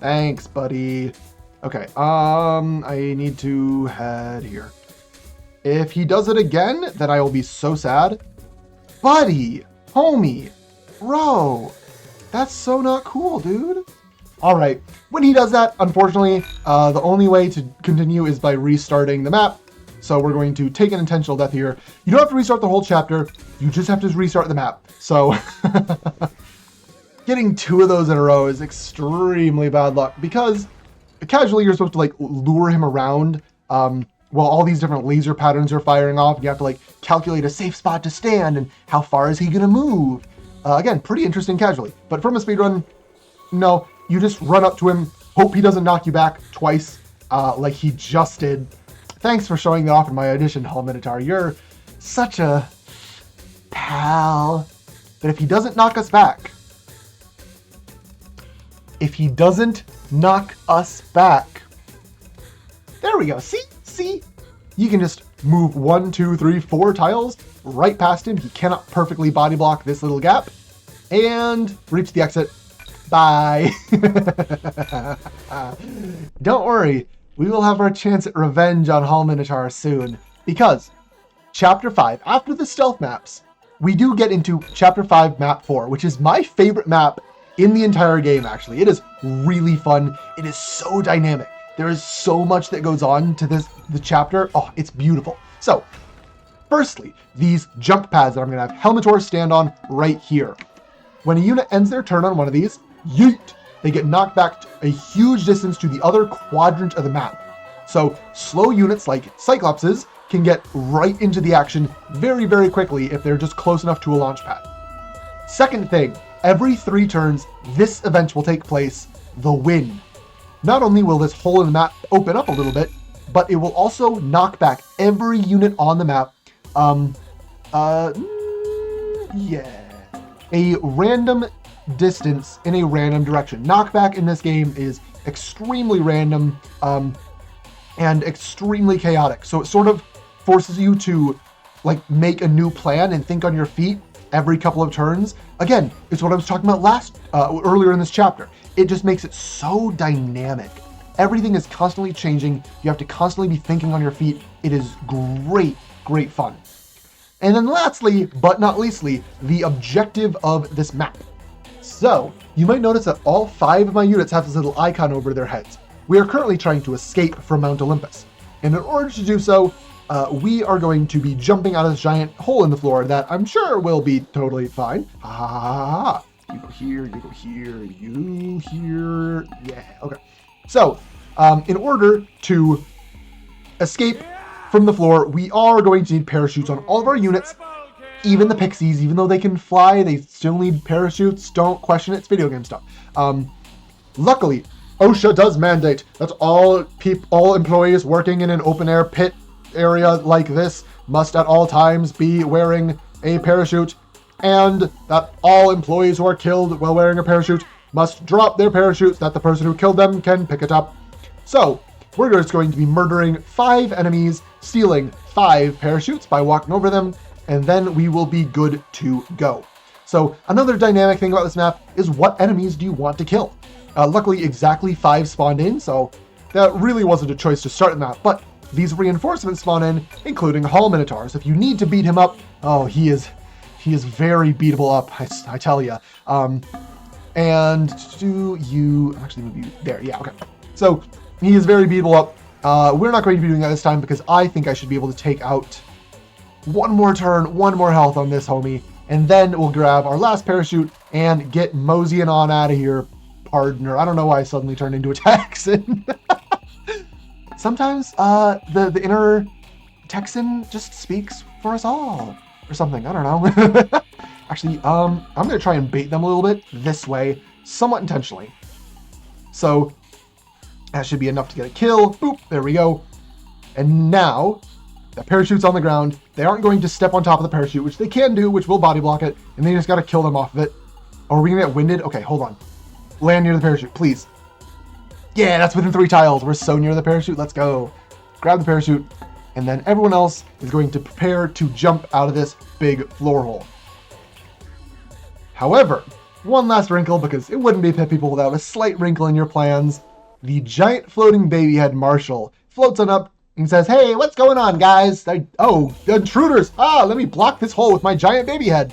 Thanks, buddy. Okay, I need to head here. If he does it again, then I will be so sad. Buddy! Homie! Bro! That's so not cool, dude. Alright, when he does that, unfortunately, the only way to continue is by restarting the map. So we're going to take an intentional death here. You don't have to restart the whole chapter, you just have to restart the map. So, getting 2 of those in a row is extremely bad luck, because casually you're supposed to, like, lure him around while all these different laser patterns are firing off. You have to, like, calculate a safe spot to stand and how far is he going to move. Again, pretty interesting casually. But from a speedrun, no, you just run up to him, hope he doesn't knock you back twice, like he just did. Thanks for showing that off in my audition, Hall Minotaur. You're such a pal. But if he doesn't knock us back, there we go. See? You can just move 1, 2, 3, 4 tiles right past him. He cannot perfectly body block this little gap. And reach the exit. Bye. Don't worry. We will have our chance at revenge on Hall Minotaur soon. Because Chapter 5, after the stealth maps, we do get into Chapter 5, Map 4, which is my favorite map in the entire game, actually. It is really fun. It is so dynamic. There is so much that goes on to the chapter. Oh, it's beautiful. So, firstly, these jump pads that I'm going to have Helmetaur stand on right here. When a unit ends their turn on one of these, yeet, they get knocked back a huge distance to the other quadrant of the map. So, slow units like Cyclopses can get right into the action very, very quickly if they're just close enough to a launch pad. Second thing, every 3 turns, this event will take place, the wind. Not only will this hole in the map open up a little bit, but it will also knock back every unit on the map, a random distance in a random direction. Knockback in this game is extremely random and extremely chaotic. So it sort of forces you to, like, make a new plan and think on your feet every couple of turns. Again, it's what I was talking about earlier in this chapter. It just makes it so dynamic. Everything is constantly changing. You have to constantly be thinking on your feet. It is great, great fun. And then lastly, but not leastly, the objective of this map. So, you might notice that all 5 of my units have this little icon over their heads. We are currently trying to escape from Mount Olympus. And in order to do so, we are going to be jumping out of this giant hole in the floor that I'm sure will be totally fine. Ha ha ha ha ha. You go here, you go here, you here. Yeah, okay. So, in order to escape from the floor, we are going to need parachutes on all of our units. Even the pixies, even though they can fly, they still need parachutes. Don't question it. It's video game stuff. Luckily, OSHA does mandate that all employees working in an open-air pit area like this must at all times be wearing a parachute, and that all employees who are killed while wearing a parachute must drop their parachutes that the person who killed them can pick it up. So, we're just going to be murdering 5 enemies, stealing 5 parachutes by walking over them, and then we will be good to go. So, another dynamic thing about this map is what enemies do you want to kill? Luckily, exactly 5 spawned in, so that really wasn't a choice to start the map, but these reinforcements spawn in, including Hall Minotaurs. If you need to beat him up, oh, he is very beatable up, I tell ya. And do you actually move you there? Yeah, okay. So he is very beatable up. We're not going to be doing that this time because I think I should be able to take out one more turn, 1 more health on this homie, and then we'll grab our last parachute and get moseying on out of here, partner. I don't know why I suddenly turned into a Texan. Sometimes the inner Texan just speaks for us all or something. I don't know. Actually, I'm going to try and bait them a little bit this way, somewhat intentionally. So that should be enough to get a kill. Boop, there we go. And now the parachute's on the ground. They aren't going to step on top of the parachute, which they can do, which will body block it. And they just got to kill them off of it. Oh, are we going to get winded? Okay, hold on. Land near the parachute, please. Yeah, that's within 3 tiles. We're so near the parachute. Let's go. Grab the parachute. And then everyone else is going to prepare to jump out of this big floor hole. However, one last wrinkle, because it wouldn't be Pit People without a slight wrinkle in your plans. The giant floating baby head Marshall floats on up and says, "Hey, what's going on, guys? Oh, intruders! Let me block this hole with my giant baby head."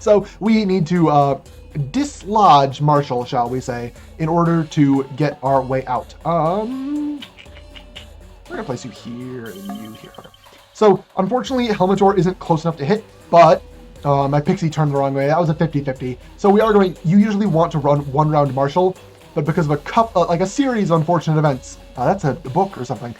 So we need to dislodge Marshall, shall we say, in order to get our way out. We're gonna place you here and you here. Okay. So unfortunately, Helmetor isn't close enough to hit, but my pixie turned the wrong way. That was a 50-50. So we are going. You usually want to run 1 round Marshall, but because of like a series of unfortunate events, that's a book or something.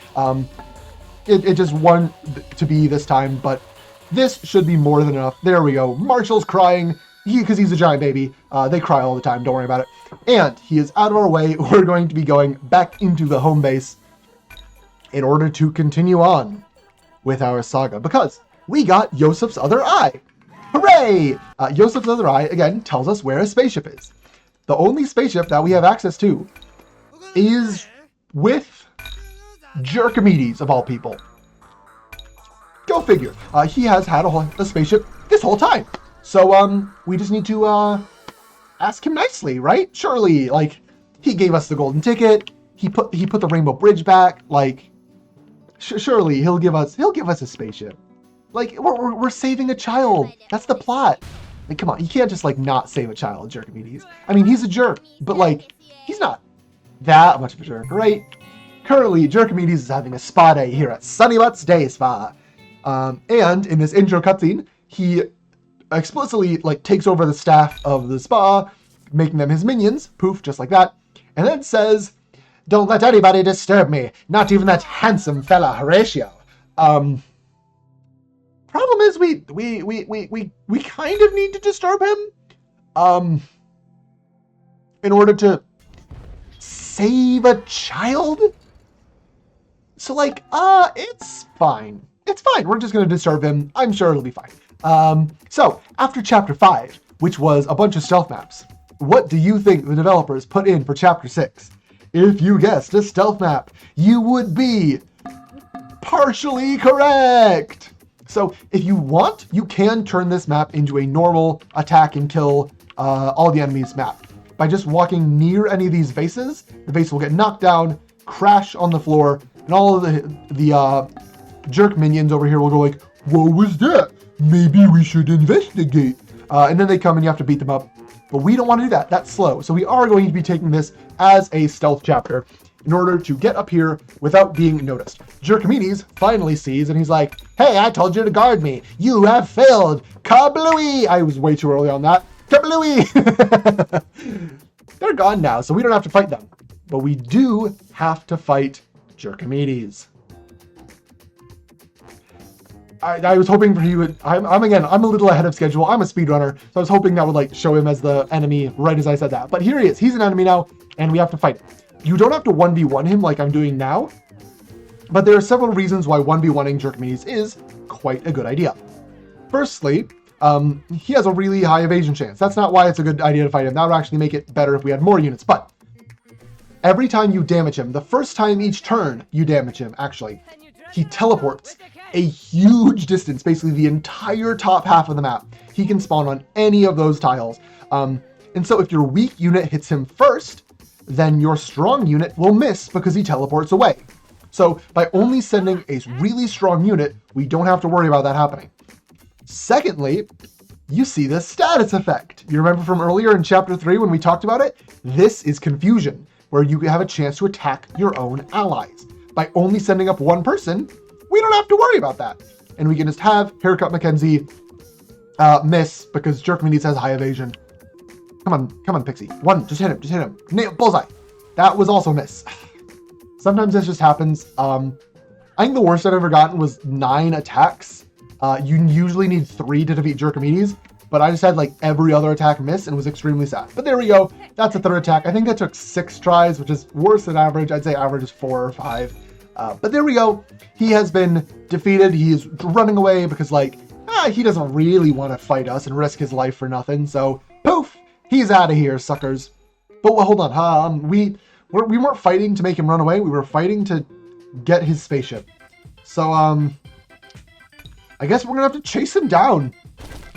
It just won to be this time, but this should be more than enough. There we go. Marshall's crying because he's a giant baby. They cry all the time. Don't worry about it. And he is out of our way. We're going to be going back into the home base in order to continue on with our saga, because we got Yosef's other eye. Hooray! Yosef's other eye, again, tells us where a spaceship is. The only spaceship that we have access to is with Jerkomedes, of all people. Go figure. He has had a spaceship this whole time. So, we just need to ask him nicely, right? Surely, like, he gave us the golden ticket. He put the Rainbow Bridge back. Like, surely he'll give us a spaceship. Like, we're saving a child. That's the plot. Like, come on, you can't just, like, not save a child, Jerkomedes. I mean, he's a jerk, but, like, he's not that much of a jerk, right? Currently, Jerkomedes is having a spa day here at Sunny Butts Day Spa. And in this intro cutscene, he explicitly, like, takes over the staff of the spa, making them his minions, poof, just like that, and then says, "Don't let anybody disturb me, not even that handsome fella Horatio." Problem is, we kind of need to disturb him, in order to save a child. So, like, it's fine. It's fine. We're just gonna disturb him. I'm sure it'll be fine. So after Chapter 5, which was a bunch of stealth maps, what do you think the developers put in for Chapter 6? If you guessed a stealth map, you would be partially correct. So if you want, you can turn this map into a normal attack and kill all the enemies map. By just walking near any of these vases, the vase will get knocked down, crash on the floor, and all of the jerk minions over here will go like, "What was that? Maybe we should investigate." And then they come and you have to beat them up. But we don't want to do that. That's slow. So we are going to be taking this as a stealth chapter in order to get up here without being noticed. Jerkomedes finally sees and he's like, "Hey, I told you to guard me. You have failed. Kablooey!" I was way too early on that. Kablooey! They're gone now, so we don't have to fight them. But we do have to fight Jerkomedes. I was hoping he would. I'm a little ahead of schedule. I'm a speedrunner, so I was hoping that would like show him as the enemy right as I said that. But here he is. He's an enemy now, and we have to fight him. You don't have to 1v1 him like I'm doing now, but there are several reasons why 1v1ing Jerkmedes is quite a good idea. Firstly, he has a really high evasion chance. That's not why it's a good idea to fight him. That would actually make it better if we had more units. But every time you damage him, the first time each turn you damage him, actually, he teleports a huge distance, basically the entire top half of the map. He can spawn on any of those tiles. And so if your weak unit hits him first, then your strong unit will miss because he teleports away. So by only sending a really strong unit, we don't have to worry about that happening. Secondly, you see the status effect. You remember from earlier in Chapter 3 when we talked about it? This is confusion, where you have a chance to attack your own allies. By only sending up one person, we don't have to worry about that. And we can just have Haircut Mackenzie miss because Jerkmedes has high evasion. Come on, Pixie. One, just hit him. Nail, bullseye. That was also a miss. Sometimes this just happens. I think the worst I've ever gotten was 9 attacks. You usually need 3 to defeat Jerkmedes, but I just had like every other attack miss and was extremely sad. But there we go. That's a third attack. I think that took 6 tries, which is worse than average. I'd say average is 4 or 5. But there we go. He has been defeated. He is running away because like, he doesn't really want to fight us and risk his life for nothing. So poof, he's out of here, suckers. But hold on. We weren't fighting to make him run away. We were fighting to get his spaceship. So, I guess we're gonna have to chase him down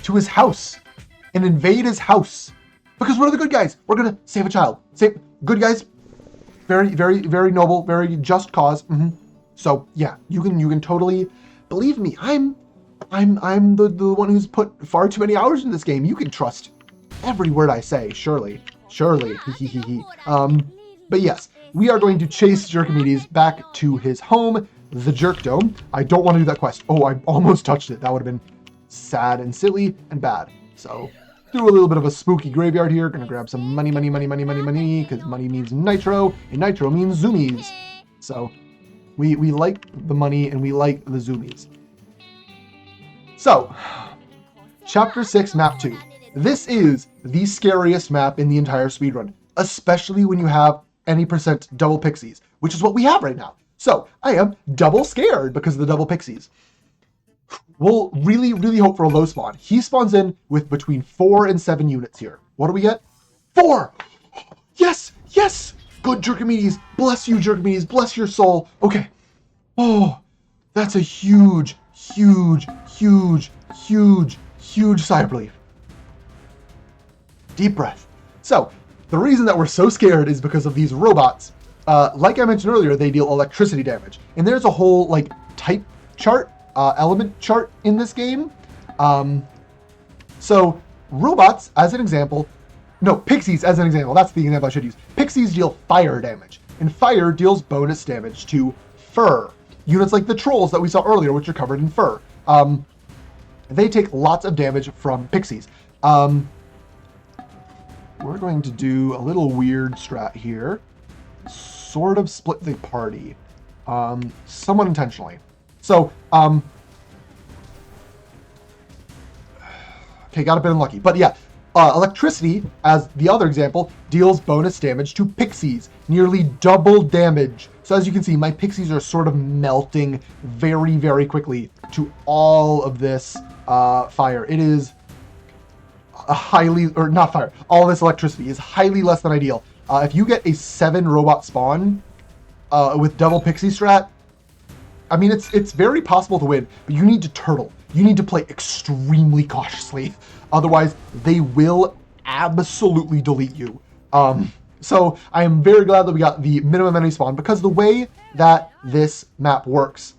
to his house and invade his house because we're the good guys. We're gonna save a child. Save good guys. Very, very, very noble, very just cause. So yeah, you can totally believe me. I'm the one who's put far too many hours in this game. You can trust every word I say. Surely. But yes, we are going to chase Jerkmedes back to his home, the Jerk Dome. I don't want to do that quest. Oh, I almost touched it. That would have been sad and silly and bad. So do a little bit of a spooky graveyard here. Gonna grab some money, because money means nitro, and nitro means zoomies. So we like the money and we like the zoomies. So, Chapter 6, Map 2. This is the scariest map in the entire speedrun, especially when you have any percent double pixies, which is what we have right now. So, I am double scared because of the double pixies. We'll really, really hope for a low spawn. He spawns in with between 4 and 7 units here. What do we get? 4! Yes! Yes! Good, Jerkmedes. Bless you, Jerkmedes. Bless your soul. Okay. Oh, that's a huge, huge, huge, huge, huge sigh of relief. Deep breath. So, the reason that we're so scared is because of these robots. Like I mentioned earlier, they deal electricity damage. And there's a whole, like, type chart, element chart in this game. So, robots, as an example... No, pixies, as an example. That's the example I should use. Pixies deal fire damage. And fire deals bonus damage to fur. Units like the trolls that we saw earlier, which are covered in fur. They take lots of damage from pixies. We're going to do a little weird strat here. Sort of split the party. Somewhat intentionally. So, okay, got a bit unlucky. But yeah, electricity, as the other example, deals bonus damage to pixies. Nearly double damage. So as you can see, my pixies are sort of melting very, very quickly to all of this fire. It is a highly, or not fire, all this electricity is highly less than ideal. If you get a 7 robot spawn with double pixie strat, I mean, it's very possible to win, but you need to turtle. You need to play extremely cautiously. Otherwise, they will absolutely delete you. So I am very glad that we got the minimum enemy spawn, because the way that this map works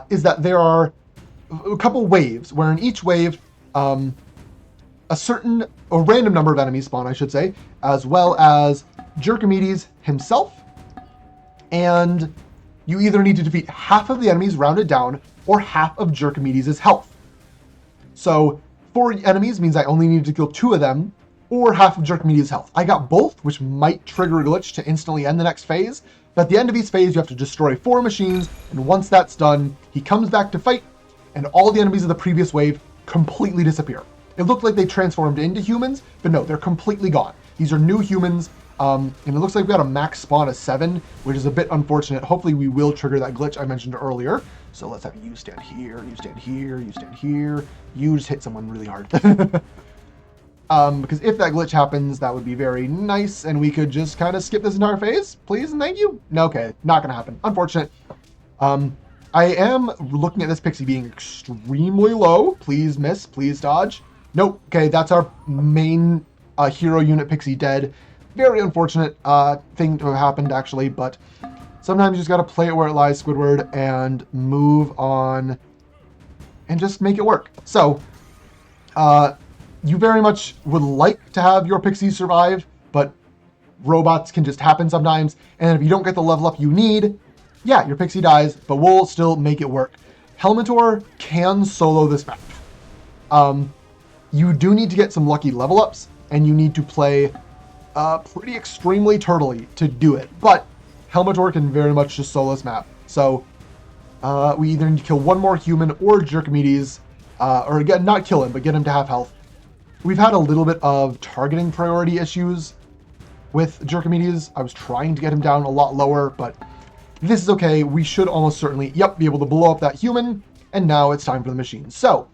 is that there are a couple waves, where in each wave, a random number of enemies spawn, I should say, as well as Jerkmedes himself, and you either need to defeat half of the enemies rounded down, or half of Jerkmedes' health. So 4 enemies means I only need to kill 2 of them, or half of Jerkmedes' health. I got both, which might trigger a glitch to instantly end the next phase, but at the end of each phase you have to destroy 4 machines, and once that's done, he comes back to fight, and all the enemies of the previous wave completely disappear. It looked like they transformed into humans, but no, they're completely gone. These are new humans, and it looks like we got a max spawn of 7, which is a bit unfortunate. Hopefully we will trigger that glitch I mentioned earlier. So let's have you stand here, you stand here, you stand here. You just hit someone really hard. Because if that glitch happens, that would be very nice, and we could just kind of skip this entire phase, please and thank you. No, okay, not gonna happen. Unfortunate. I am looking at this pixie being extremely low. Please miss, please dodge. Nope. Okay, that's our main hero unit pixie dead. Very unfortunate thing to have happened, actually, but sometimes you just got to play it where it lies, Squidward, and move on and just make it work. So, you very much would like to have your pixies survive, but robots can just happen sometimes, and if you don't get the level up you need, yeah, your pixie dies, but we'll still make it work. Helmetor can solo this map. You do need to get some lucky level ups, and you need to play pretty extremely turtley to do it. But Helmetor can very much just solo this map. So we either need to kill one more human or Jerkimedes, or again, not kill him, but get him to have health. We've had a little bit of targeting priority issues with Jerkimedes. I was trying to get him down a lot lower, but this is okay. We should almost certainly, yep, be able to blow up that human, and now it's time for the machine. So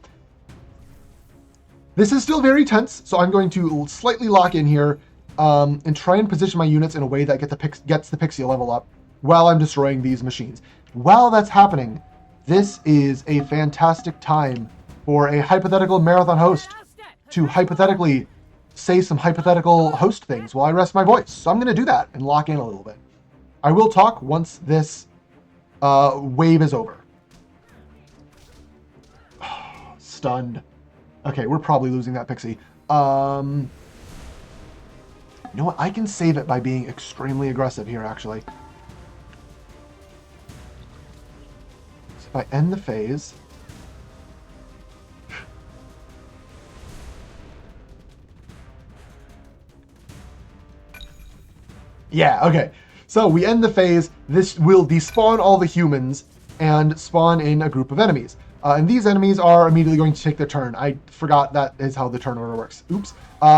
this is still very tense, so I'm going to slightly lock in here and try and position my units in a way that gets the pixie level up while I'm destroying these machines. While that's happening, this is a fantastic time for a hypothetical marathon host to hypothetically say some hypothetical host things while I rest my voice. So I'm going to do that and lock in a little bit. I will talk once this wave is over. Stunned. Okay, we're probably losing that pixie. You know what? I can save it by being extremely aggressive here, actually. So if I end the phase... Yeah, okay. So we end the phase. This will despawn all the humans and spawn in a group of enemies. And these enemies are immediately going to take their turn. I forgot that is how the turn order works. Oops.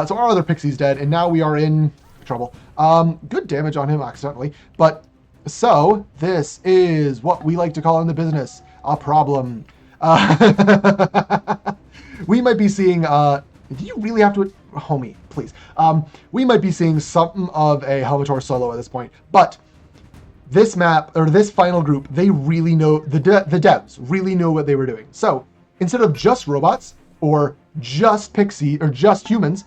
So our other pixie's dead, and now we are in trouble. Good damage on him accidentally. But so this is what we like to call in the business a problem. We might be seeing... do you really have to... Homie, please. We might be seeing something of a Helmetor solo at this point, but this map, or this final group, they really know, the devs really know what they were doing. So instead of just robots, or just pixie, or just humans,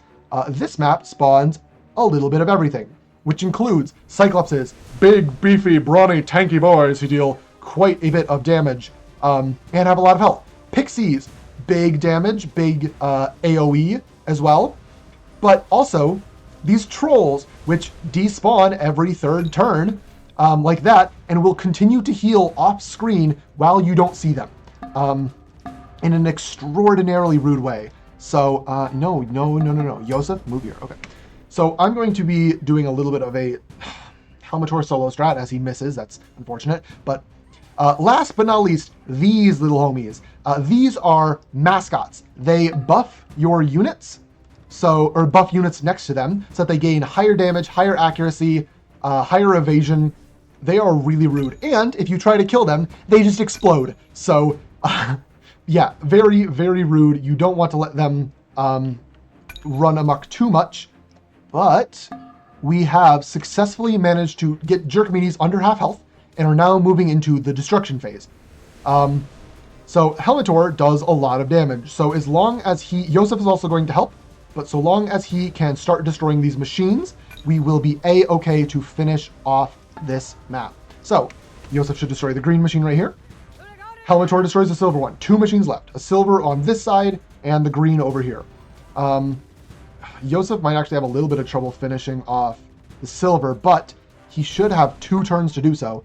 this map spawns a little bit of everything, which includes Cyclopses, big, beefy, brawny, tanky boys who deal quite a bit of damage, and have a lot of health. Pixies, big damage, big AoE as well. But also, these trolls, which despawn every third turn, like that, and will continue to heal off-screen while you don't see them, in an extraordinarily rude way. So, no. Yosef, move here. Okay. So I'm going to be doing a little bit of a Helmetor solo strat as he misses. That's unfortunate. But last but not least, these little homies. These are mascots. They buff your units. Or buff units next to them, so that they gain higher damage, higher accuracy, higher evasion. They are really rude. And if you try to kill them, they just explode. So, yeah, very, very rude. You don't want to let them run amok too much. But we have successfully managed to get Jerkimedes under half health and are now moving into the destruction phase. So Helmetor does a lot of damage. So as long as Yosef is also going to help. But so long as he can start destroying these machines, we will be A-okay to finish off this map. So, Yosef should destroy the green machine right here. Helmetor destroys the silver one. 2 machines left. A silver on this side and the green over here. Yosef might actually have a little bit of trouble finishing off the silver, but he should have 2 turns to do so.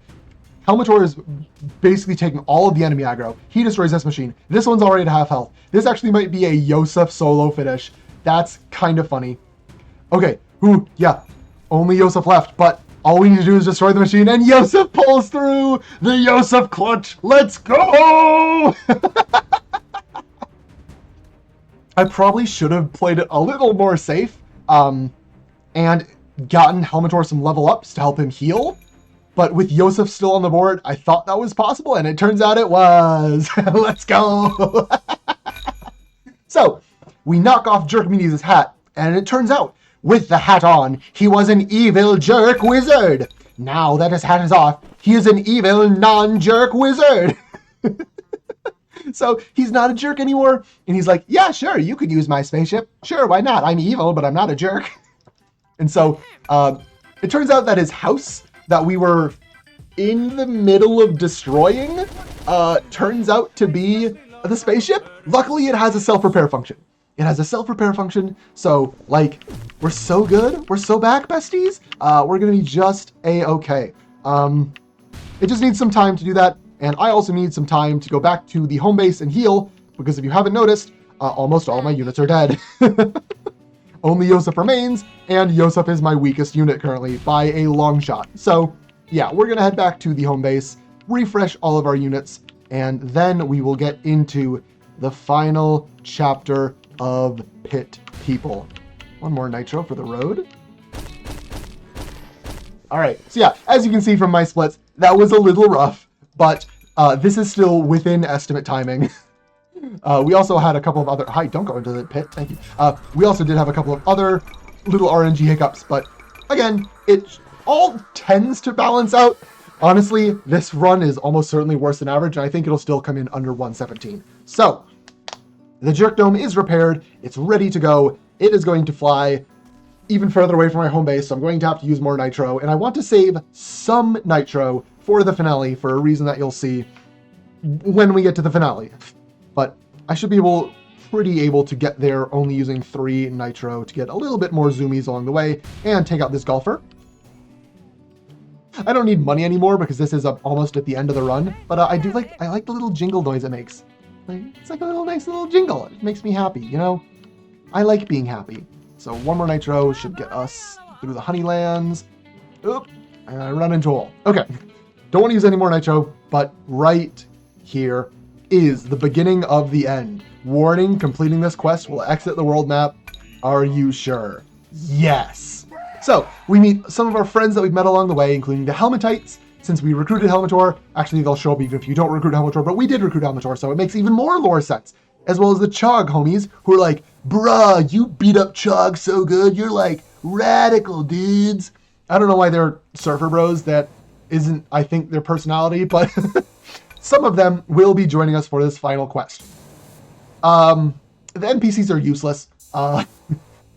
Helmetor is basically taking all of the enemy aggro. He destroys this machine. This one's already at half health. This actually might be a Yosef solo finish. That's kind of funny. Okay, yeah, only Yosef left, but all we need to do is destroy the machine, and Yosef pulls through the Yosef clutch. Let's go! I probably should have played it a little more safe, and gotten Helmator some level ups to help him heal. But with Yosef still on the board, I thought that was possible, and it turns out it was. Let's go! So, we knock off Jerkmedes' hat, and it turns out, with the hat on, he was an evil jerk wizard. Now that his hat is off, he is an evil non-jerk wizard. So he's not a jerk anymore, and he's like, yeah, sure, you could use my spaceship. Sure, why not? I'm evil, but I'm not a jerk. And so it turns out that his house that we were in the middle of destroying turns out to be the spaceship. Luckily, it has a self-repair function. It has a self-repair function, so, like, we're so good. We're so back, besties. We're going to be just A-okay. It just needs some time to do that, and I also need some time to go back to the home base and heal, because if you haven't noticed, almost all my units are dead. Only Yosef remains, and Yosef is my weakest unit currently by a long shot. So, yeah, we're going to head back to the home base, refresh all of our units, and then we will get into the final chapter of Pit People. One more nitro for the road. Alright, so yeah, as you can see from my splits, that was a little rough, but this is still within estimate timing. We also had a couple of other... Hi, don't go into the pit, thank you. We also did have a couple of other little RNG hiccups, but again, it all tends to balance out. Honestly, this run is almost certainly worse than average, and I think it'll still come in under 117. So, the Jerk Dome is repaired, it's ready to go, it is going to fly even further away from my home base, so I'm going to have to use more nitro, and I want to save some nitro for the finale for a reason that you'll see when we get to the finale. But I should be pretty able to get there only using 3 nitro to get a little bit more zoomies along the way and take out this golfer. I don't need money anymore because this is almost at the end of the run, but I like the little jingle noise it makes. It's like a nice little jingle. It makes me happy, you know? I like being happy. So one more nitro should get us through the Honeylands. Oop, and I run into a wall. Okay, don't want to use any more nitro, but right here is the beginning of the end. Warning, completing this quest will exit the world map. Are you sure? Yes. So, we meet some of our friends that we've met along the way, including the Helmetites. Since we recruited Helmator, actually they'll show up even if you don't recruit Helmator, but we did recruit Helmator, so it makes even more lore sense. As well as the CHOG homies, who are like, bruh, you beat up CHOG so good, you're like radical dudes. I don't know why they're surfer bros, that isn't, I think, their personality, but some of them will be joining us for this final quest. The NPCs are useless.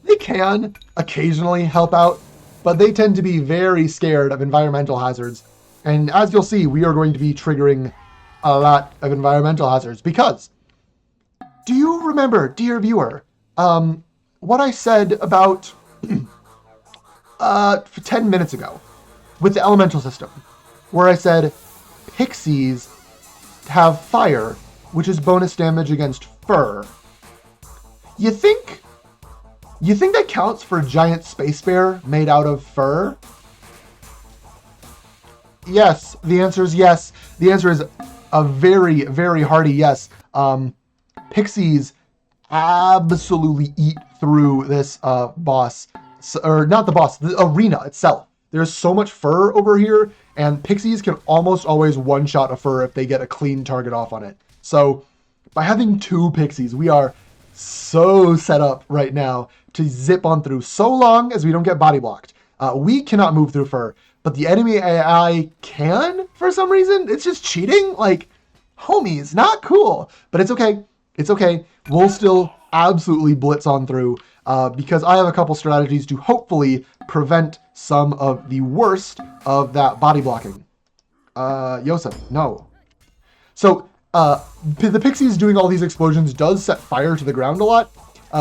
They can occasionally help out, but they tend to be very scared of environmental hazards. And as you'll see, we are going to be triggering a lot of environmental hazards because, do you remember, dear viewer, what I said about 10 minutes ago with the elemental system, where I said pixies have fire, which is bonus damage against fur. You think that counts for a giant space bear made out of fur? Yes, the answer is yes. The answer is a very, very hearty yes. Pixies absolutely eat through this boss, or not the boss, the arena itself. There's so much fur over here, and pixies can almost always one-shot a fur if they get a clean target off on it. So, by having 2 pixies, we are so set up right now to zip on through so long as we don't get body blocked. We cannot move through fur, but the enemy AI can for some reason. It's just cheating. Like, homies, not cool. But it's okay. It's okay. We'll still absolutely blitz on through because I have a couple strategies to hopefully prevent some of the worst of that body blocking. Yosef, no. So, the pixies doing all these explosions does set fire to the ground a lot,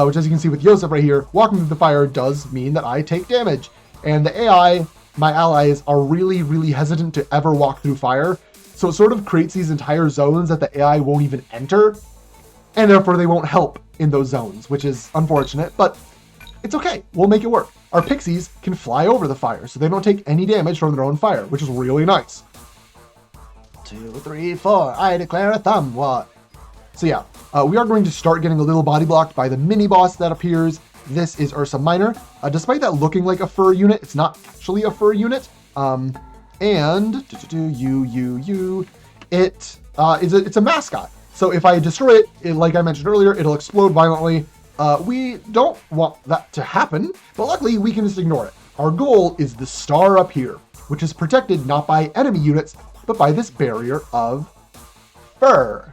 which, as you can see with Yosef right here, walking through the fire does mean that I take damage. And the AI, my allies, are really, really hesitant to ever walk through fire. So it sort of creates these entire zones that the AI won't even enter, and therefore they won't help in those zones, which is unfortunate, but it's okay. We'll make it work. Our pixies can fly over the fire, so they don't take any damage from their own fire, which is really nice. 2, 3, 4, I declare a thumb war. So yeah, we are going to start getting a little body blocked by the mini boss that appears. This is Ursa Minor. Despite that looking like a fur unit, it's not actually a fur unit. And it's a mascot. So if I destroy it, like I mentioned earlier, it'll explode violently. We don't want that to happen, but luckily we can just ignore it. Our goal is the star up here, which is protected not by enemy units, but by this barrier of fur.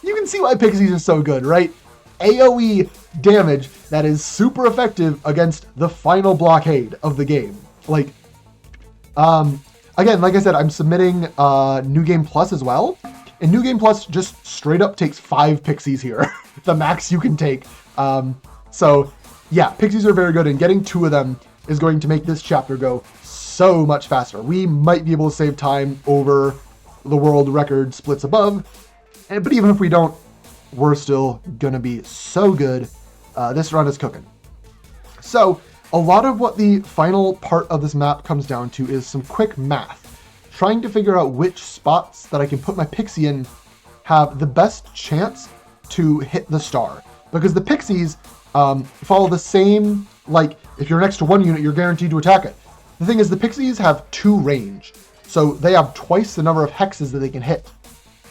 You can see why pixies are so good, right? AoE damage that is super effective against the final blockade of the game. Like, again, like I said, I'm submitting New Game Plus as well. And New Game Plus just straight up takes 5 pixies here. The max you can take. So yeah, pixies are very good, and getting 2 of them is going to make this chapter go so much faster. We might be able to save time over the world record splits above, but even if we don't, we're still gonna be so good. This run is cooking. So a lot of what the final part of this map comes down to is some quick math, trying to figure out which spots that I can put my pixie in have the best chance to hit the star. Because the pixies follow the same, like, if you're next to one unit, you're guaranteed to attack it. The thing is, the pixies have 2 range, so they have twice the number of hexes that they can hit.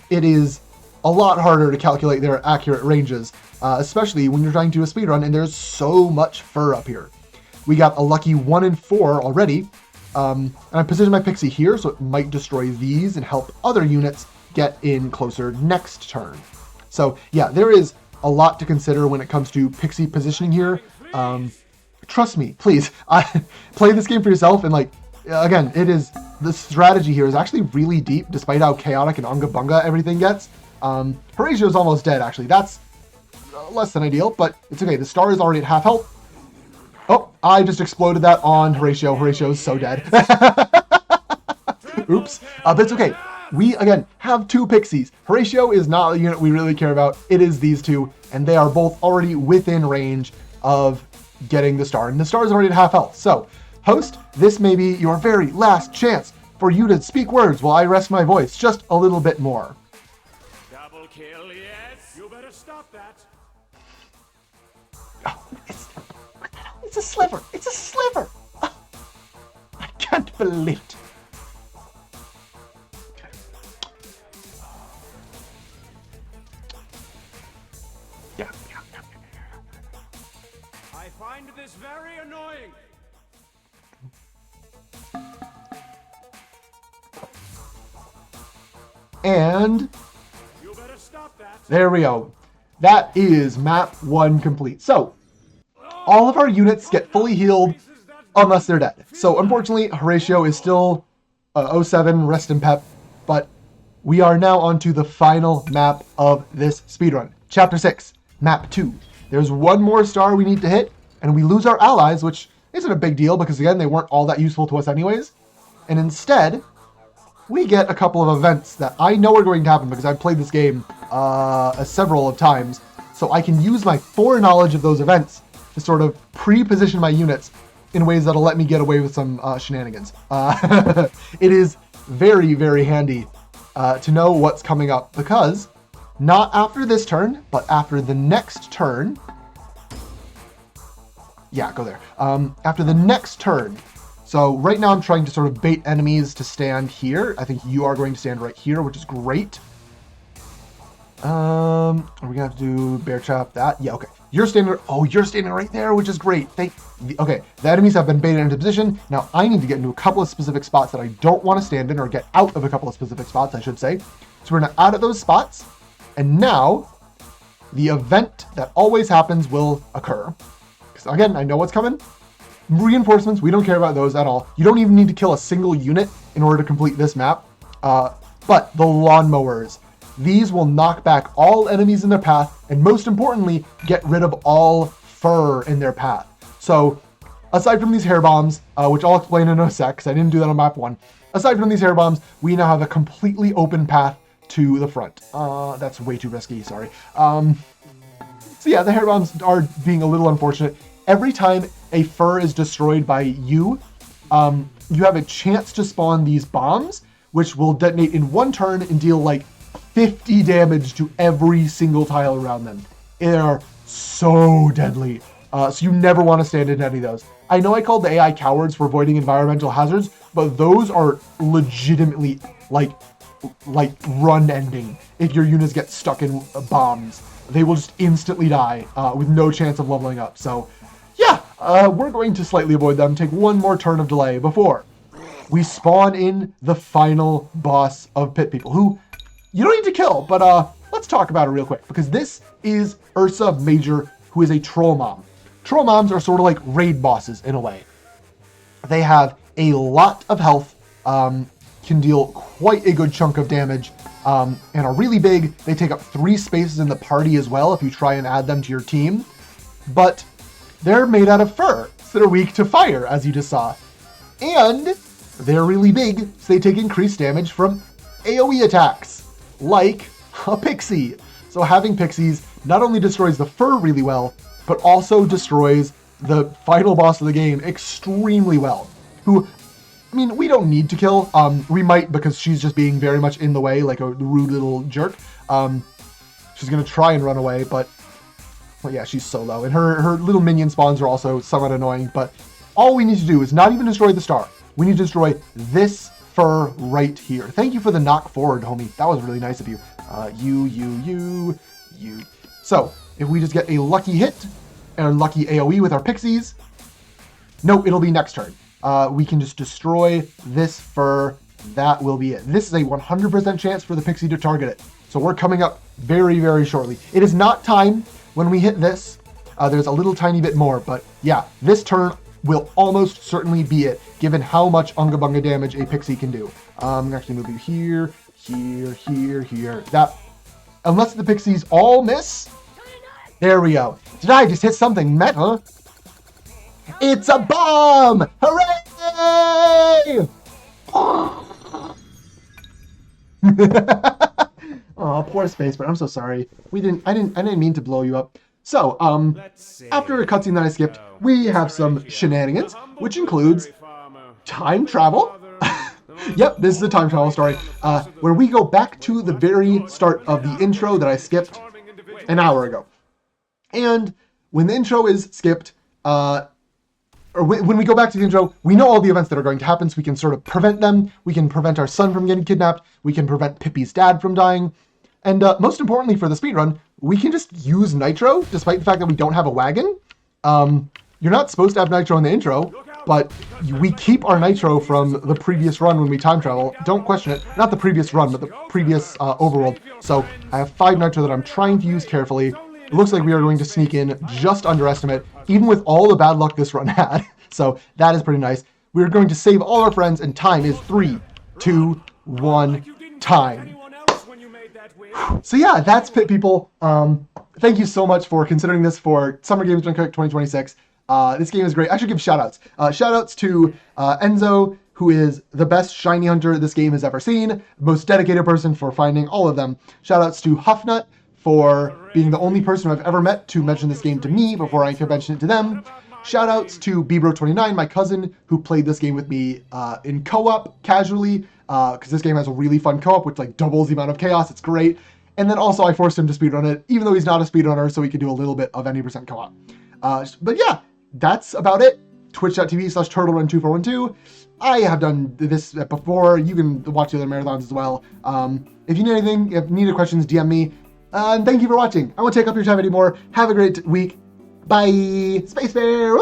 It is a lot harder to calculate their accurate ranges, especially when you're trying to do a speedrun and there's so much fur up here. We got a lucky 1 in 4 already, and I positioned my pixie here so it might destroy these and help other units get in closer next turn. So yeah, there is a lot to consider when it comes to pixie positioning here. Trust me, please, play this game for yourself. And like, again, the strategy here is actually really deep, despite how chaotic and unga bunga everything gets. Horatio's almost dead, actually. That's less than ideal, but it's okay. The star is already at half health. Oh, I just exploded that on Horatio. Horatio's so dead. Oops, but it's okay. We, again, have 2 pixies. Horatio is not the unit we really care about. It is these 2, and they are both already within range of getting the star. And the star is already at half health. So, host, this may be your very last chance for you to speak words while I rest my voice just a little bit more. Double kill, yes. You better stop that. Oh, it's a sliver. It's a sliver. Oh, I can't believe it. I find this very annoying. And You better stop that. there we go. That is map 1 complete. So all of our units get fully healed unless they're dead. So unfortunately, Horatio is still 07, rest in pep, but we are now on to the final map of this speedrun. Chapter 6, map 2. There's 1 more star we need to hit, and we lose our allies, which isn't a big deal because, again, they weren't all that useful to us anyways. And instead, we get a couple of events that I know are going to happen because I've played this game several of times, so I can use my foreknowledge of those events to sort of pre-position my units in ways that'll let me get away with some shenanigans. It is very, very handy to know what's coming up, because not after this turn, but after the next turn. Yeah, go there. After the next turn. So right now I'm trying to sort of bait enemies to stand here. I think you are going to stand right here, which is great. Are we gonna have to do bear trap that? Yeah, okay. You're standing right there, which is great. Okay, the enemies have been baited into position. Now I need to get into a couple of specific spots that I don't want to stand in, or get out of a couple of specific spots, I should say. So we're gonna out of those spots, and now the event that always happens will occur. Because again, I know what's coming. Reinforcements, we don't care about those at all. You don't even need to kill a single unit in order to complete this map. But the lawnmowers, these will knock back all enemies in their path, and most importantly, get rid of all fur in their path. So, aside from these hair bombs, which I'll explain in a sec, because I didn't do that on map 1. Aside from these hair bombs, we now have a completely open path to the front. That's way too risky, sorry. So yeah, the hair bombs are being a little unfortunate. Every time a fur is destroyed by you, you have a chance to spawn these bombs, which will detonate in 1 turn and deal like 50 damage to every single tile around them. They are so deadly. So you never want to stand in any of those. I know I called the AI cowards for avoiding environmental hazards, but those are legitimately like run ending. If your units get stuck in bombs, they will just instantly die with no chance of leveling up. So yeah, we're going to slightly avoid them, take one more turn of delay before we spawn in the final boss of Pit People, who you don't need to kill, but let's talk about it real quick, because this is Ursa Major, who is a troll mom. Troll moms are sort of like raid bosses in a way. They have a lot of health, can deal quite a good chunk of damage, and are really big. They take up 3 spaces in the party as well if you try and add them to your team. But they're made out of fur, so they're weak to fire, as you just saw. And they're really big, so they take increased damage from AoE attacks, like a pixie. So having pixies not only destroys the fur really well, but also destroys the final boss of the game extremely well. Who, I mean, we don't need to kill. We might, because she's just being very much in the way, like a rude little jerk. She's gonna try and run away, but well, yeah, she's so low. And her little minion spawns are also somewhat annoying, but all we need to do is not even destroy the star. We need to destroy this fur right here. Thank you for the knock forward, homie. That was really nice of you. You. So, if we just get a lucky hit and lucky AoE with our pixies, no, it'll be next turn. We can just destroy this fur. That will be it. This is a 100% chance for the pixie to target it. So we're coming up very, very shortly. It is not time when we hit this. There's a little tiny bit more, but yeah, this turn will almost certainly be it, given how much Unga Bunga damage a pixie can do. I'm gonna actually move you here. That, unless the pixies all miss. There we go. Did I just hit something meta? It's a bomb! Hooray! Oh, poor Spaceman. I'm so sorry. I didn't mean to blow you up. So, after a cutscene that I skipped, we have some shenanigans, which includes time travel. Yep, this is a time travel story, where we go back to the very start of the intro that I skipped an hour ago. And when the intro is skipped, or when we go back to the intro, we know all the events that are going to happen, so we can sort of prevent them. We can prevent our son from getting kidnapped. We can prevent Pippi's dad from dying. And most importantly for the speedrun, we can just use nitro, despite the fact that we don't have a wagon. You're not supposed to have nitro in the intro, but we keep our nitro from the previous run when we time travel. Don't question it. Not the previous run, but the previous overworld. So I have 5 nitro that I'm trying to use carefully. It looks like we are going to sneak in just underestimate, even with all the bad luck this run had. So that is pretty nice. We're going to save all our friends, and time is 3, 2, 1, time. So yeah, that's Pit People. Thank you so much for considering this for Summer Games Dunkirk 2026. This game is great. I should give shoutouts. Shoutouts to Enzo, who is the best shiny hunter this game has ever seen, most dedicated person for finding all of them. Shoutouts to Huffnut for being the only person I've ever met to mention this game to me before I could mention it to them. Shoutouts to Bebro29, my cousin, who played this game with me in co-op casually, because this game has a really fun co-op, which like doubles the amount of chaos. It's great. And then also I forced him to speedrun it, even though he's not a speedrunner, so he could do a little bit of any % co-op. But yeah, that's about it. Twitch.tv/TurtleRun2412. I have done this before. You can watch the other marathons as well. If you need anything, if you need questions, DM me. And thank you for watching. I won't take up your time anymore. Have a great week. Bye. Space Bear.